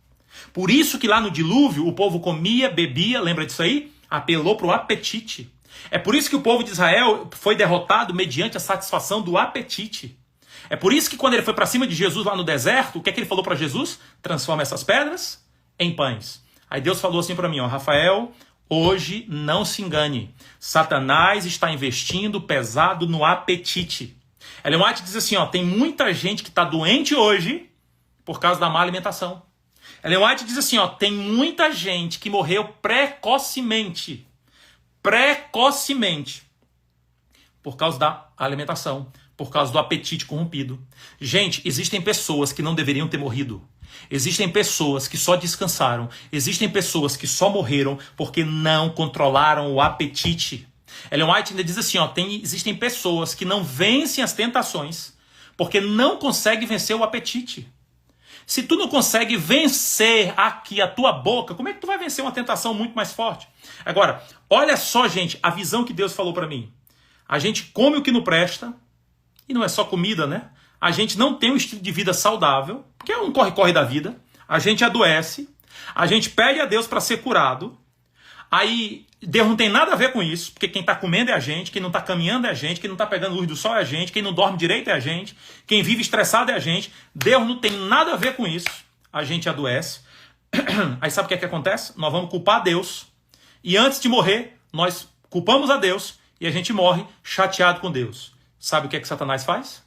Por isso que lá no dilúvio o povo comia, bebia, lembra disso aí? Apelou para o apetite. É por isso que o povo de Israel foi derrotado mediante a satisfação do apetite. É por isso que quando ele foi para cima de Jesus lá no deserto, o que é que ele falou para Jesus? Transforma essas pedras em pães. Aí Deus falou assim para mim, ó, Rafael, hoje não se engane. Satanás está investindo pesado no apetite. Ellen White diz assim, ó, tem muita gente que está doente hoje por causa da má alimentação. Ellen White diz assim, ó, tem muita gente que morreu precocemente. Por causa da alimentação, por causa do apetite corrompido. Gente, existem pessoas que não deveriam ter morrido. Existem pessoas que só descansaram. Existem pessoas que só morreram porque não controlaram o apetite. Ellen White ainda diz assim, ó, existem pessoas que não vencem as tentações porque não conseguem vencer o apetite. Se tu não consegue vencer aqui a tua boca, como é que tu vai vencer uma tentação muito mais forte? Agora, olha só, gente, a visão que Deus falou para mim. A gente come o que não presta, e não é só comida, né? A gente não tem um estilo de vida saudável, porque é um corre-corre da vida. A gente adoece, a gente pede a Deus para ser curado. Aí Deus não tem nada a ver com isso, porque quem está comendo é a gente, quem não está caminhando é a gente, quem não está pegando luz do sol é a gente, quem não dorme direito é a gente, quem vive estressado é a gente. Deus não tem nada a ver com isso. A gente adoece. Aí sabe o que é que acontece? Nós vamos culpar Deus. E antes de morrer, nós culpamos a Deus e a gente morre chateado com Deus. Sabe o que é que Satanás faz?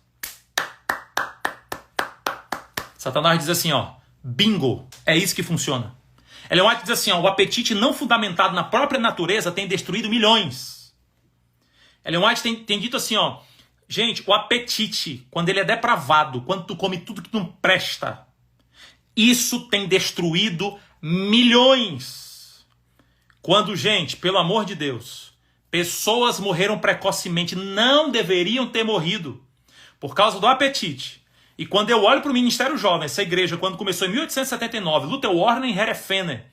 Satanás diz assim, ó, bingo, é isso que funciona. Ellen White diz assim, ó, o apetite não fundamentado na própria natureza tem destruído milhões. Ellen White tem dito assim, ó, gente, o apetite, quando ele é depravado, quando tu come tudo que não presta, isso tem destruído milhões. Quando, gente, pelo amor de Deus, pessoas morreram precocemente, não deveriam ter morrido por causa do apetite. E quando eu olho para o Ministério Jovem, essa igreja, quando começou em 1879, Luther Warner e Harry Fenner,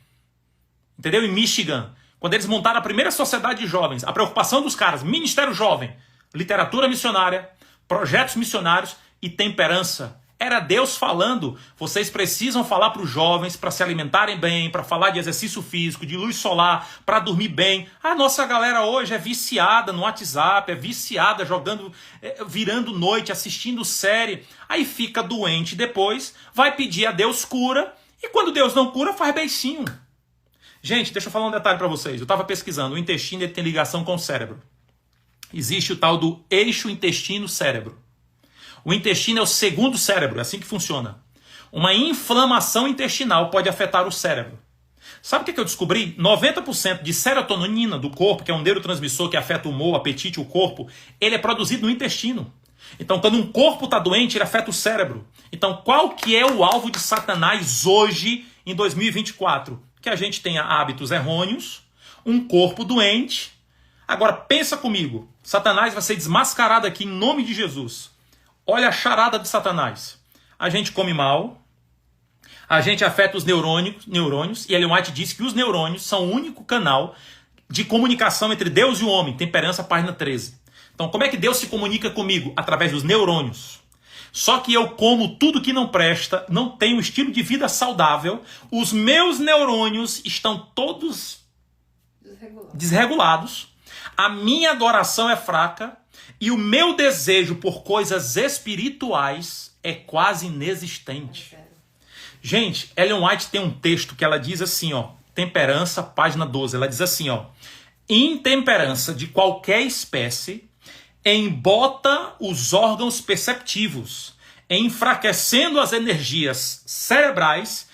entendeu? Em Michigan, quando eles montaram a primeira sociedade de jovens, a preocupação dos caras, Ministério Jovem, literatura missionária, projetos missionários e temperança. Era Deus falando, vocês precisam falar para os jovens para se alimentarem bem, para falar de exercício físico, de luz solar, para dormir bem. A nossa galera hoje é viciada no WhatsApp, é viciada jogando, virando noite, assistindo série. Aí fica doente depois, vai pedir a Deus cura, e quando Deus não cura, faz beicinho. Gente, deixa eu falar um detalhe para vocês. Eu estava pesquisando, o intestino ele tem ligação com o cérebro. Existe o tal do eixo intestino-cérebro. O intestino é o segundo cérebro, é assim que funciona. Uma inflamação intestinal pode afetar o cérebro. Sabe o que eu descobri? 90% de serotonina do corpo, que é um neurotransmissor que afeta o humor, o apetite, o corpo, ele é produzido no intestino. Então, quando um corpo está doente, ele afeta o cérebro. Então, qual que é o alvo de Satanás hoje, em 2024? Que a gente tenha hábitos errôneos, um corpo doente. Agora, pensa comigo. Satanás vai ser desmascarado aqui em nome de Jesus. Olha a charada de Satanás. a gente come mal, a gente afeta os neurônios, e Ellen White diz que os neurônios são o único canal de comunicação entre Deus e o homem. Temperança, página 13. Então, como é que Deus se comunica comigo? Através dos neurônios. Só que eu como tudo que não presta, não tenho um estilo de vida saudável, os meus neurônios estão todos desregulados, a minha adoração é fraca e o meu desejo por coisas espirituais é quase inexistente. Gente, Ellen White tem um texto que ela diz assim, ó, Temperança, página 12, ela diz assim, ó, intemperança de qualquer espécie embota os órgãos perceptivos, enfraquecendo as energias cerebrais,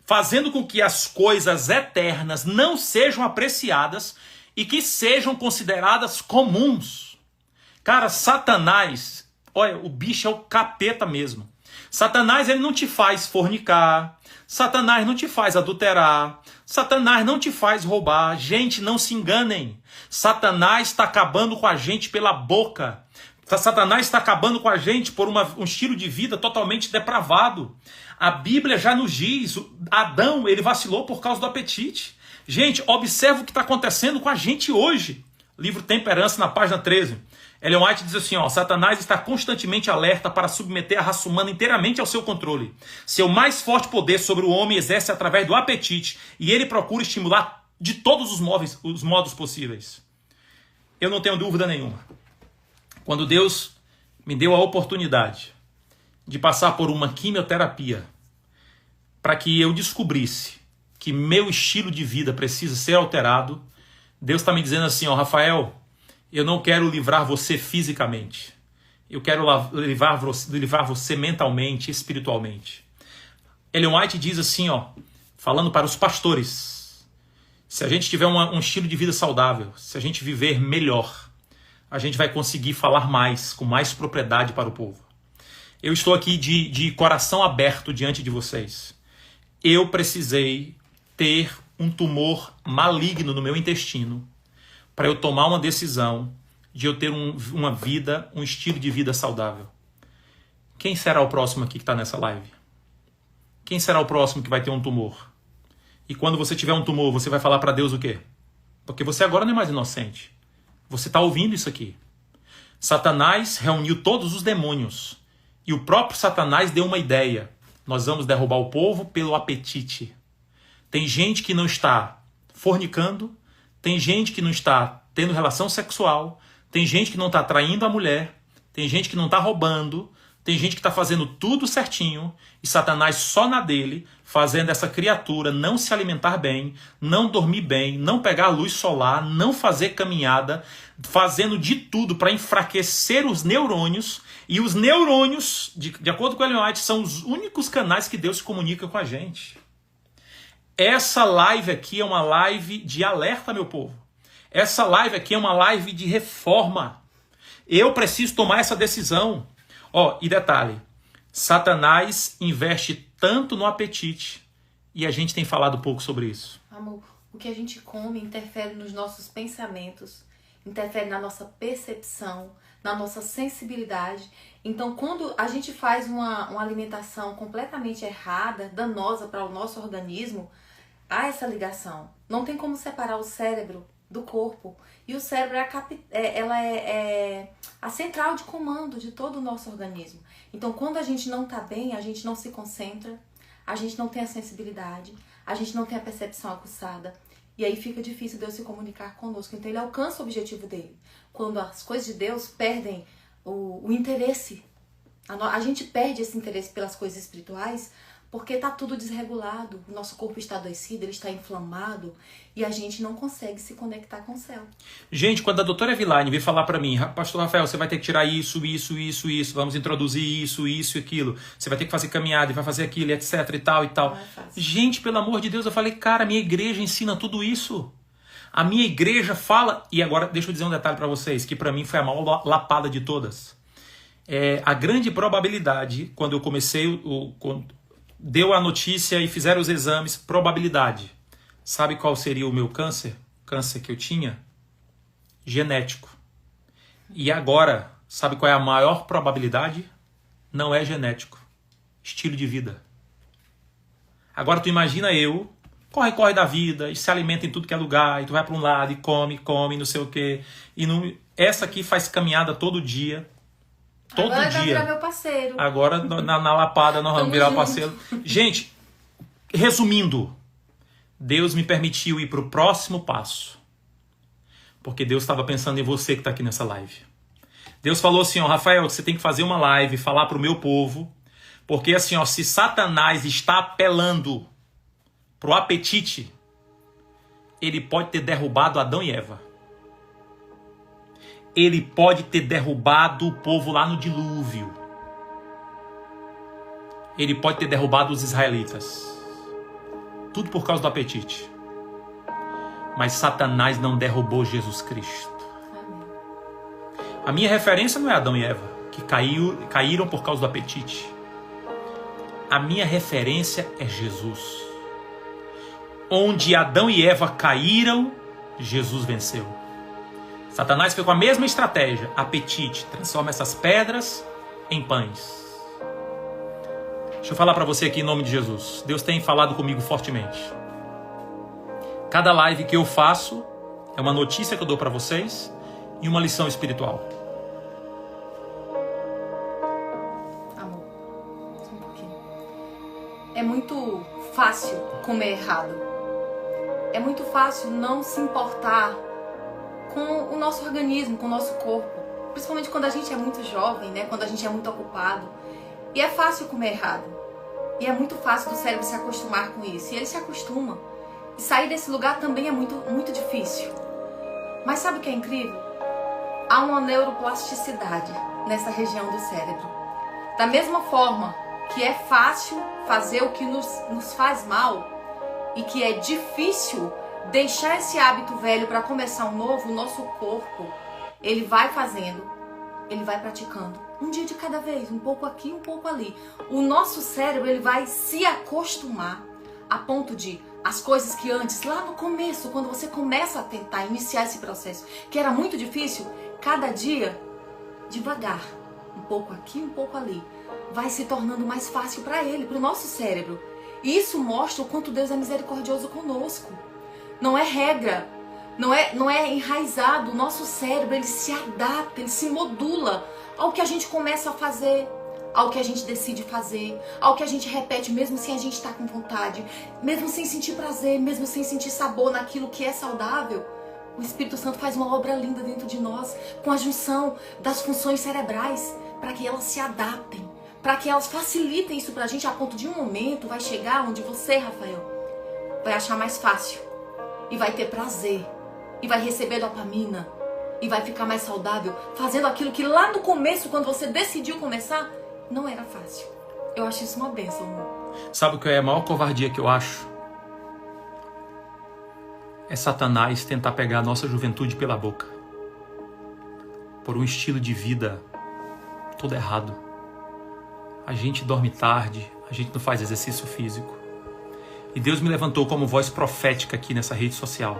fazendo com que as coisas eternas não sejam apreciadas e que sejam consideradas comuns. Cara, Satanás, olha, o bicho é o capeta mesmo. Satanás, ele não te faz fornicar, Satanás não te faz adulterar, Satanás não te faz roubar. Gente, não se enganem. Satanás está acabando com a gente pela boca. Satanás está acabando com a gente por um estilo de vida totalmente depravado. A Bíblia já nos diz, Adão, ele vacilou por causa do apetite. Gente, observa o que está acontecendo com a gente hoje. Livro Temperança, na página 13. Ellen White diz assim, ó, Satanás está constantemente alerta para submeter a raça humana inteiramente ao seu controle. Seu mais forte poder sobre o homem exerce através do apetite e ele procura estimular de todos os modos possíveis. Eu não tenho dúvida nenhuma. Quando Deus me deu a oportunidade de passar por uma quimioterapia para que eu descobrisse que meu estilo de vida precisa ser alterado, Deus está me dizendo assim, ó, Rafael, eu não quero livrar você fisicamente. Eu quero livrar você mentalmente, espiritualmente. Ellen White diz assim, ó, falando para os pastores, se a gente tiver um estilo de vida saudável, se a gente viver melhor, a gente vai conseguir falar mais, com mais propriedade para o povo. Eu estou aqui de coração aberto diante de vocês. Eu precisei ter um tumor maligno no meu intestino para eu tomar uma decisão de eu ter uma vida, um estilo de vida saudável. Quem será o próximo aqui que está nessa live? Quem será o próximo que vai ter um tumor? E quando você tiver um tumor, você vai falar para Deus o quê? Porque você agora não é mais inocente. Você está ouvindo isso aqui. Satanás reuniu todos os demônios. E o próprio Satanás deu uma ideia. Nós vamos derrubar o povo pelo apetite. Tem gente que não está fornicando, tem gente que não está tendo relação sexual, tem gente que não está traindo a mulher, tem gente que não está roubando, tem gente que está fazendo tudo certinho e Satanás só na dele, fazendo essa criatura não se alimentar bem, não dormir bem, não pegar a luz solar, não fazer caminhada, fazendo de tudo para enfraquecer os neurônios. E os neurônios, de acordo com Ellen White, são os únicos canais que Deus se comunica com a gente. Essa live aqui é uma live de alerta, meu povo. Essa live aqui é uma live de reforma. Eu preciso tomar essa decisão. Ó, e detalhe, Satanás investe tanto no apetite e a gente tem falado pouco sobre isso. Amor, o que a gente come interfere nos nossos pensamentos, interfere na nossa percepção, na nossa sensibilidade. Então, quando a gente faz uma alimentação completamente errada, danosa para o nosso organismo, há essa ligação. Não tem como separar o cérebro do corpo. E o cérebro é a central de comando de todo o nosso organismo. Então, quando a gente não está bem, a gente não se concentra, a gente não tem a sensibilidade, a gente não tem a percepção aguçada. E aí fica difícil Deus se comunicar conosco. Então, ele alcança o objetivo dele. Quando as coisas de Deus perdem o interesse. A gente perde esse interesse pelas coisas espirituais porque está tudo desregulado, o nosso corpo está adoecido, ele está inflamado e a gente não consegue se conectar com o céu. Gente, quando a doutora Eveline veio falar para mim, pastor Rafael, você vai ter que tirar isso, vamos introduzir isso e aquilo, você vai ter que fazer caminhada e vai fazer aquilo, etc e tal e tal. Não é fácil. Gente, pelo amor de Deus, eu falei, cara, a minha igreja ensina tudo isso. A minha igreja fala, e agora deixa eu dizer um detalhe para vocês, que para mim foi a maior lapada de todas. A grande probabilidade, quando eu comecei, deu a notícia e fizeram os exames, probabilidade. Sabe qual seria o meu câncer? Câncer que eu tinha? Genético. E agora, sabe qual é a maior probabilidade? Não é genético. estilo de vida. Agora tu imagina eu, corre da vida, e se alimenta em tudo que é lugar, e tu vai para um lado e come, não sei o quê. E não, essa aqui faz caminhada todo dia. Todo Agora dia. vai virar meu parceiro. Agora na lapada nós vamos virar parceiro. Gente, resumindo, Deus me permitiu ir para o próximo passo. Porque Deus estava pensando em você que está aqui nessa live. Deus falou assim, ó, Rafael, você tem que fazer uma live, falar para o meu povo. Porque assim, ó, se Satanás está apelando pro apetite, ele pode ter derrubado Adão e Eva. Ele pode ter derrubado o povo lá no dilúvio. Ele pode ter derrubado os israelitas. Tudo por causa do apetite. Mas Satanás não derrubou Jesus Cristo. Amém. A minha referência não é Adão e Eva, que caíram por causa do apetite. A minha referência é Jesus. Onde Adão e Eva caíram, Jesus venceu. Satanás foi com a mesma estratégia. Apetite. Transforma essas pedras em pães. Deixa eu falar para você aqui em nome de Jesus. Deus tem falado comigo fortemente. Cada live que eu faço é uma notícia que eu dou para vocês e uma lição espiritual. Amor, só um pouquinho. É muito fácil comer errado. É muito fácil não se importar com o nosso organismo, com o nosso corpo. Principalmente quando a gente é muito jovem, né? Quando a gente é muito ocupado. E é fácil comer errado. E é muito fácil do cérebro se acostumar com isso. E ele se acostuma. E sair desse lugar também é muito difícil. Mas sabe o que é incrível? Há uma neuroplasticidade nessa região do cérebro. Da mesma forma que é fácil fazer o que nos faz mal e que é difícil deixar esse hábito velho para começar um novo, o nosso corpo, ele vai fazendo, ele vai praticando. Um dia de cada vez, um pouco aqui, um pouco ali. O nosso cérebro, ele vai se acostumar a ponto de as coisas que antes, lá no começo, quando você começa a tentar iniciar esse processo, que era muito difícil, cada dia, devagar, um pouco aqui, um pouco ali, vai se tornando mais fácil para ele, para o nosso cérebro. E isso mostra o quanto Deus é misericordioso conosco. Não é regra, não é enraizado. O nosso cérebro, ele se adapta, ele se modula ao que a gente começa a fazer, ao que a gente decide fazer, ao que a gente repete mesmo sem a gente estar com vontade, mesmo sem sentir prazer, mesmo sem sentir sabor naquilo que é saudável. O Espírito Santo faz uma obra linda dentro de nós, com a junção das funções cerebrais, para que elas se adaptem, para que elas facilitem isso pra gente, a ponto de um momento vai chegar onde você, Rafael, vai achar mais fácil, e vai ter prazer, e vai receber dopamina, e vai ficar mais saudável, fazendo aquilo que lá no começo, quando você decidiu começar, não era fácil. Eu acho isso uma bênção, amor. Sabe o que é a maior covardia que eu acho? É Satanás tentar pegar a nossa juventude pela boca. Por um estilo de vida todo errado. A gente dorme tarde, a gente não faz exercício físico. E Deus me levantou como voz profética aqui nessa rede social.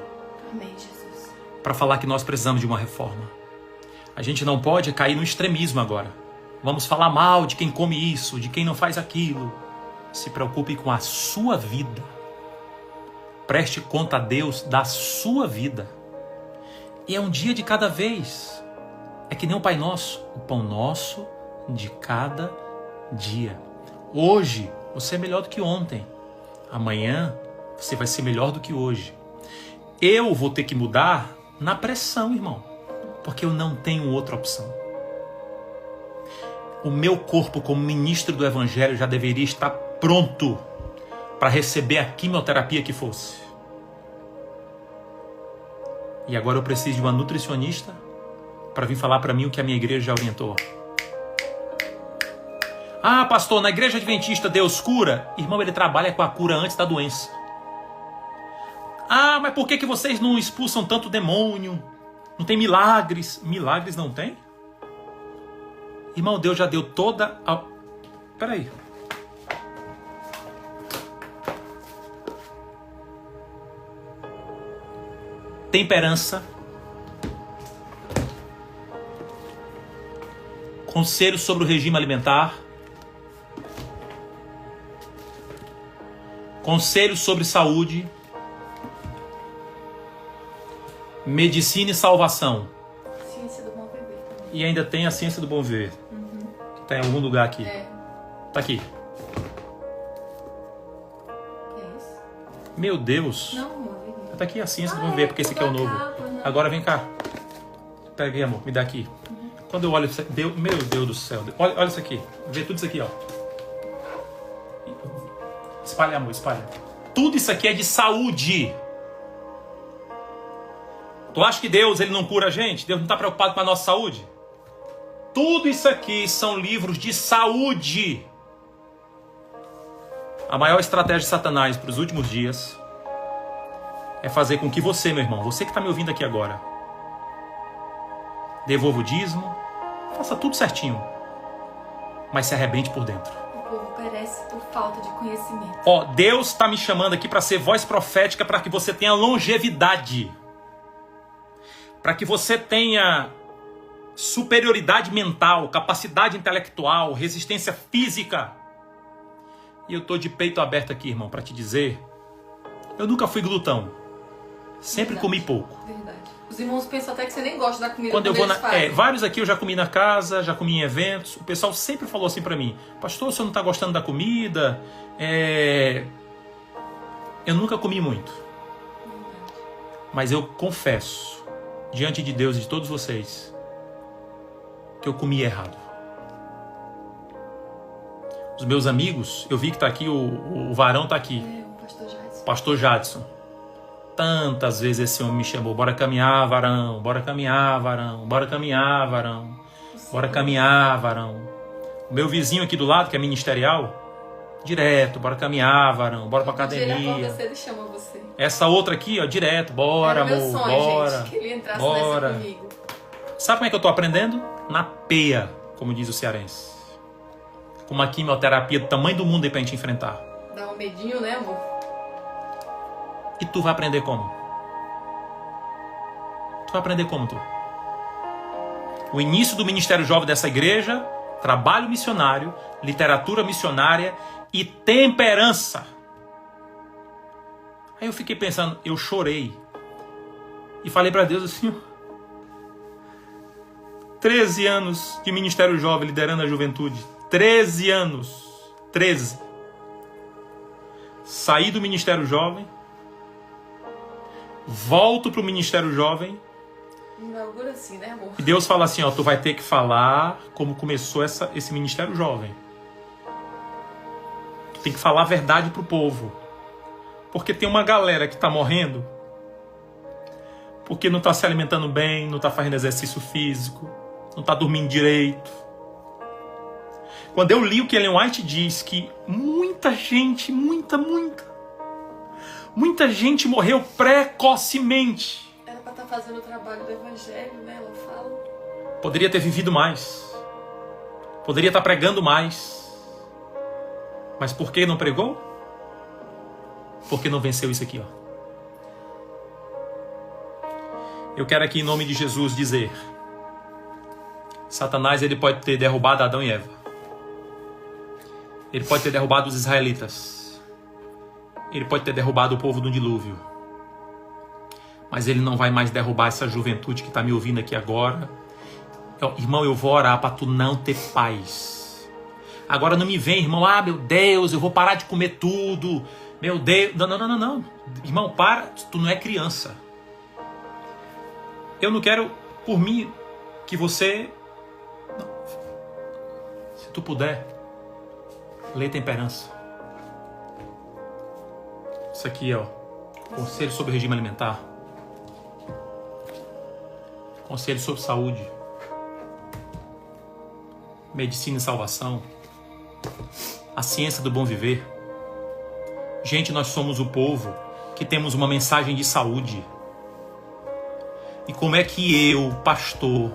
Amém, Jesus. Para falar que nós precisamos de uma reforma. A gente não pode cair no extremismo agora. Vamos falar mal de quem come isso, de quem não faz aquilo. Se preocupe com a sua vida. Preste conta a Deus da sua vida. E é um dia de cada vez. É que nem o Pai Nosso. O pão nosso de cada dia. Hoje você é melhor do que ontem. Amanhã você vai ser melhor do que hoje. Eu vou ter que mudar na pressão, irmão. Porque eu não tenho outra opção. O meu corpo, como ministro do Evangelho, já deveria estar pronto para receber a quimioterapia que fosse. E agora eu preciso de uma nutricionista para vir falar para mim o que a minha igreja já orientou. Ah, pastor, na igreja adventista Deus cura? Irmão, ele trabalha com a cura antes da doença. Ah, mas por que vocês não expulsam tanto demônio? Não tem milagres? Milagres não tem? Irmão, Deus já deu toda a... Peraí. Temperança. Conselho sobre o regime alimentar. Conselhos sobre saúde, medicina e salvação. Ciência do bom viver também. E ainda tem a ciência do bom viver. Que tá em algum lugar aqui. Tá aqui. É isso? Meu Deus. Não, amor. Tá aqui a ciência do bom viver, porque esse aqui é o novo. Agora vem cá. Pega aqui, amor. Me dá aqui. Quando eu olho isso aqui, meu Deus do céu. Olha isso aqui. Vê tudo isso aqui, ó. Espalha, amor, espalha. Tudo isso aqui é de saúde. Tu acha que Deus ele não cura a gente? Deus não está preocupado com a nossa saúde? Tudo isso aqui são livros de saúde. A maior estratégia de Satanás para os últimos dias é fazer com que você, meu irmão, você que está me ouvindo aqui agora, devolva o dízimo, faça tudo certinho, mas se arrebente por dentro. O povo perece por falta de conhecimento. Ó, Deus está me chamando aqui para ser voz profética para que você tenha longevidade. Para que você tenha superioridade mental, capacidade intelectual, resistência física. E eu tô de peito aberto aqui, irmão, para te dizer, eu nunca fui glutão. Sempre comi pouco. Verdade. Os irmãos pensam até que você nem gosta da comida. Quando eu vou vários aqui eu já comi na casa, já comi em eventos. O pessoal sempre falou assim para mim: pastor, o senhor não tá gostando da comida? Eu nunca comi muito. Verdade. Mas eu confesso, diante de Deus e de todos vocês, que eu comi errado. Os meus amigos, eu vi que tá aqui, o varão tá aqui. O pastor Jadson. Pastor Jadson. Tantas vezes esse homem me chamou: bora caminhar, varão, bora caminhar, varão, bora caminhar, varão, bora caminhar, varão. O meu vizinho aqui do lado, que é ministerial, direto: bora caminhar, varão, bora pra academia. Ele acorda cedo e chama você. Essa outra aqui, ó, direto: bora, amor, meu sonho, bora, gente, que ele entrasse bora. nessa comigo. Sabe como é que eu tô aprendendo? Na peia, como diz o cearense. Com uma quimioterapia do tamanho do mundo aí pra gente enfrentar. Dá um medinho, né, amor? E tu vai aprender como? Tu vai aprender como, tu? O início do ministério jovem dessa igreja, trabalho missionário, literatura missionária e temperança. Aí eu fiquei pensando, eu chorei. E falei para Deus assim: 13 anos de ministério jovem liderando a juventude. 13 anos. 13. Saí do ministério jovem. Volto pro ministério jovem. Inaugura assim, né, amor? E Deus fala assim: ó, tu vai ter que falar como começou esse ministério jovem. Tu tem que falar a verdade pro povo. Porque tem uma galera que tá morrendo porque não tá se alimentando bem, não tá fazendo exercício físico, não tá dormindo direito. Quando eu li o que Ellen White diz, que muita gente, muita gente morreu precocemente. Era pra estar fazendo o trabalho do evangelho, né? Ela fala. Poderia ter vivido mais. Poderia estar pregando mais. Mas por que não pregou? Porque não venceu isso aqui, ó. Eu quero aqui, em nome de Jesus, dizer: Satanás, ele pode ter derrubado Adão e Eva. Ele pode ter derrubado os israelitas. Ele pode ter derrubado o povo do dilúvio. Mas ele não vai mais derrubar essa juventude que está me ouvindo aqui agora. Irmão, eu vou orar para tu não ter paz. Agora não me vem, irmão: ah, meu Deus, eu vou parar de comer tudo. Meu Deus. Não. Irmão, para. Tu não é criança. Eu não quero, por mim, que você... Não. Se tu puder, lê temperança. Isso aqui, ó. Conselho sobre regime alimentar. Conselho sobre saúde. Medicina e salvação. A ciência do bom viver. Gente, nós somos o povo que temos uma mensagem de saúde. E como é que eu, pastor,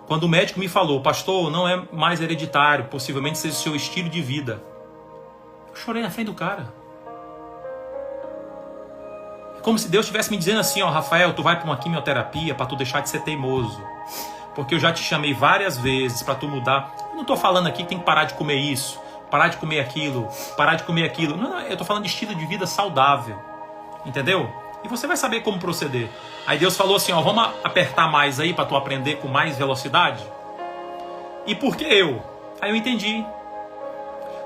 quando o médico me falou: pastor, não é mais hereditário, possivelmente seja o seu estilo de vida, eu chorei na frente do cara. É como se Deus estivesse me dizendo assim: ó, Rafael, tu vai para uma quimioterapia para tu deixar de ser teimoso. Porque eu já te chamei várias vezes para tu mudar. Eu não estou falando aqui que tem que parar de comer isso. parar de comer aquilo, parar de comer aquilo. Não, eu estou falando de estilo de vida saudável. Entendeu? E você vai saber como proceder. Aí Deus falou assim, ó, vamos apertar mais aí para tu aprender com mais velocidade? E por que eu? Aí eu entendi.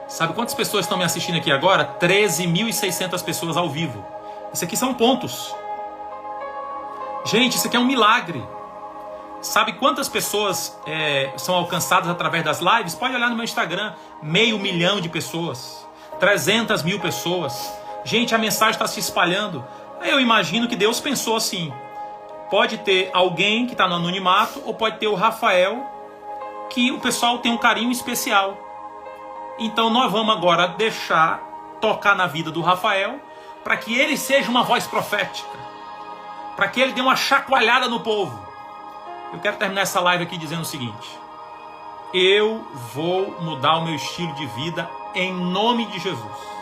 Sabe quantas pessoas estão me assistindo aqui agora? 13.600 pessoas ao vivo. Isso aqui são pontos. Gente, isso aqui é um milagre. Sabe quantas pessoas são alcançadas através das lives? Pode olhar no meu Instagram. 500 mil de pessoas. 300 mil pessoas. Gente, a mensagem está se espalhando. Aí eu imagino que Deus pensou assim. Pode ter alguém que está no anonimato, ou pode ter o Rafael, que o pessoal tem um carinho especial. Então nós vamos agora deixar tocar na vida do Rafael, para que ele seja uma voz profética, para que ele dê uma chacoalhada no povo. Eu quero terminar essa live aqui dizendo o seguinte: eu vou mudar o meu estilo de vida em nome de Jesus.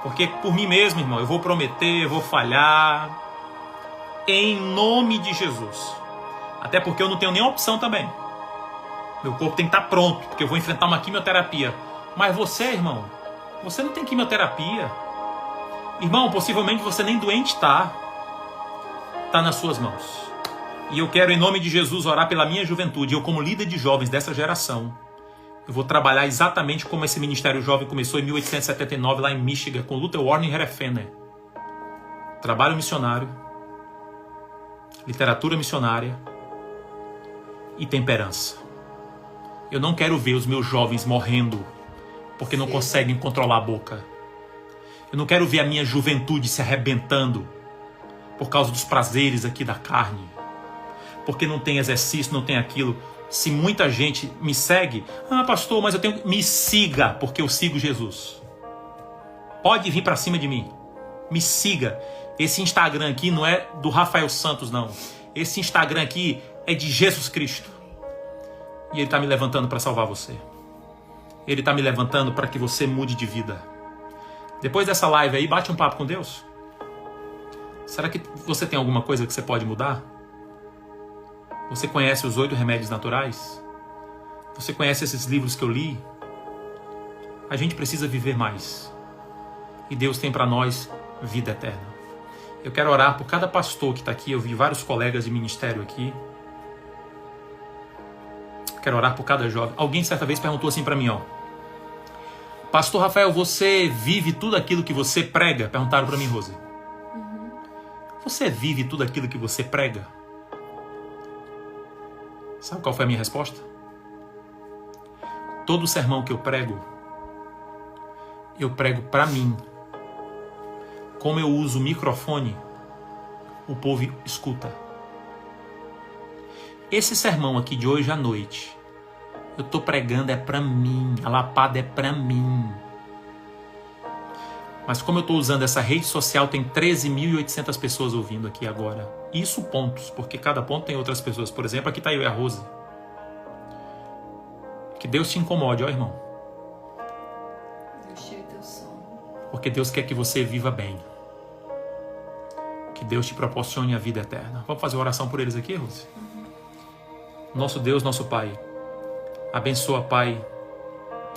Porque por mim mesmo, irmão, eu vou prometer, eu vou falhar, em nome de Jesus. Até porque eu não tenho nenhuma opção também. Meu corpo tem que estar pronto, porque eu vou enfrentar uma quimioterapia. Mas você, irmão, você não tem quimioterapia. Irmão, possivelmente você nem doente está. Está nas suas mãos. E eu quero, em nome de Jesus, orar pela minha juventude. Eu, como líder de jovens dessa geração, eu vou trabalhar exatamente como esse Ministério Jovem começou em 1879, lá em Michigan, com Luther Warren e Hare Fenner. Trabalho missionário, literatura missionária e temperança. Eu não quero ver os meus jovens morrendo porque não conseguem controlar a boca. Eu não quero ver a minha juventude se arrebentando por causa dos prazeres aqui da carne. Porque não tem exercício, não tem aquilo. Se muita gente me segue, pastor, mas eu tenho... Me siga, porque eu sigo Jesus. Pode vir para cima de mim. Me siga. Esse Instagram aqui não é do Rafael Santos, não. Esse Instagram aqui é de Jesus Cristo. E Ele está me levantando para salvar você. Ele está me levantando para que você mude de vida. Depois dessa live aí, bate um papo com Deus. Será que você tem alguma coisa que você pode mudar? Você conhece os 8 remédios naturais? Você conhece esses livros que eu li? A gente precisa viver mais. E Deus tem para nós vida eterna. Eu quero orar por cada pastor que está aqui. Eu vi vários colegas de ministério aqui. Quero orar por cada jovem. Alguém certa vez perguntou assim para mim, ó. Pastor Rafael, você vive tudo aquilo que você prega? Perguntaram para mim, Rose. Você vive tudo aquilo que você prega? Sabe qual foi a minha resposta? Todo sermão que eu prego para mim. Como eu uso o microfone, o povo escuta. Esse sermão aqui de hoje à noite, eu estou pregando é para mim, a lapada é para mim. Mas como eu estou usando essa rede social, tem 13.800 pessoas ouvindo aqui agora. Isso pontos, porque cada ponto tem outras pessoas. Por exemplo, aqui está eu e a Rose. Que Deus te incomode, ó irmão. Deus tire teu sono. Porque Deus quer que você viva bem. Que Deus te proporcione a vida eterna. Vamos fazer uma oração por eles aqui, Rose? Nosso Deus, nosso Pai. Abençoa, Pai,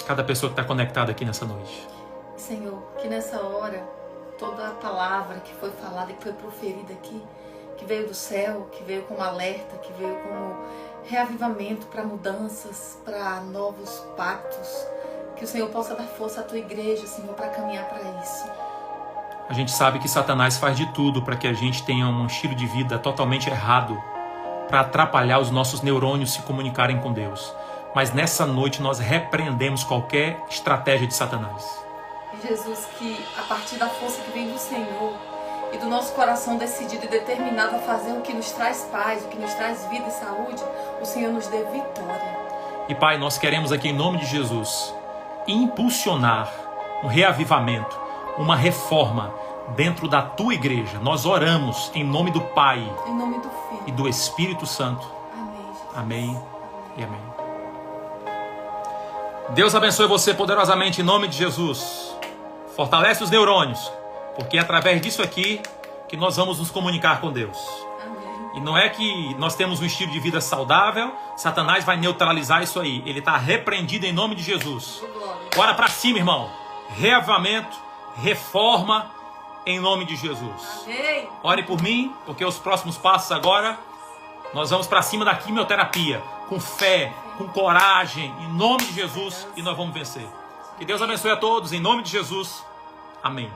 cada pessoa que está conectada aqui nessa noite. Senhor, que nessa hora, toda a palavra que foi falada, que foi proferida aqui, que veio do céu, que veio como alerta, que veio como reavivamento para mudanças, para novos pactos, que o Senhor possa dar força à tua igreja, Senhor, para caminhar para isso. A gente sabe que Satanás faz de tudo para que a gente tenha um estilo de vida totalmente errado, para atrapalhar os nossos neurônios se comunicarem com Deus. Mas nessa noite nós repreendemos qualquer estratégia de Satanás. Jesus, que a partir da força que vem do Senhor e do nosso coração decidido e determinado a fazer o que nos traz paz, o que nos traz vida e saúde, o Senhor nos dê vitória. E Pai, nós queremos aqui em nome de Jesus impulsionar um reavivamento, uma reforma dentro da Tua igreja. Nós oramos em nome do Pai, em nome do Filho e do Espírito Santo. Amém, Jesus. Amém e amém. Deus abençoe você poderosamente em nome de Jesus. Fortalece os neurônios, porque é através disso aqui que nós vamos nos comunicar com Deus. Amém. E não é que nós temos um estilo de vida saudável, Satanás vai neutralizar isso aí. Ele está repreendido em nome de Jesus. Bora para cima, irmão. Reavivamento, reforma em nome de Jesus. Amém. Ore por mim, porque os próximos passos agora, nós vamos para cima da quimioterapia, com fé, com coragem, em nome de Jesus, e nós vamos vencer. Que Deus abençoe a todos, em nome de Jesus. Amém.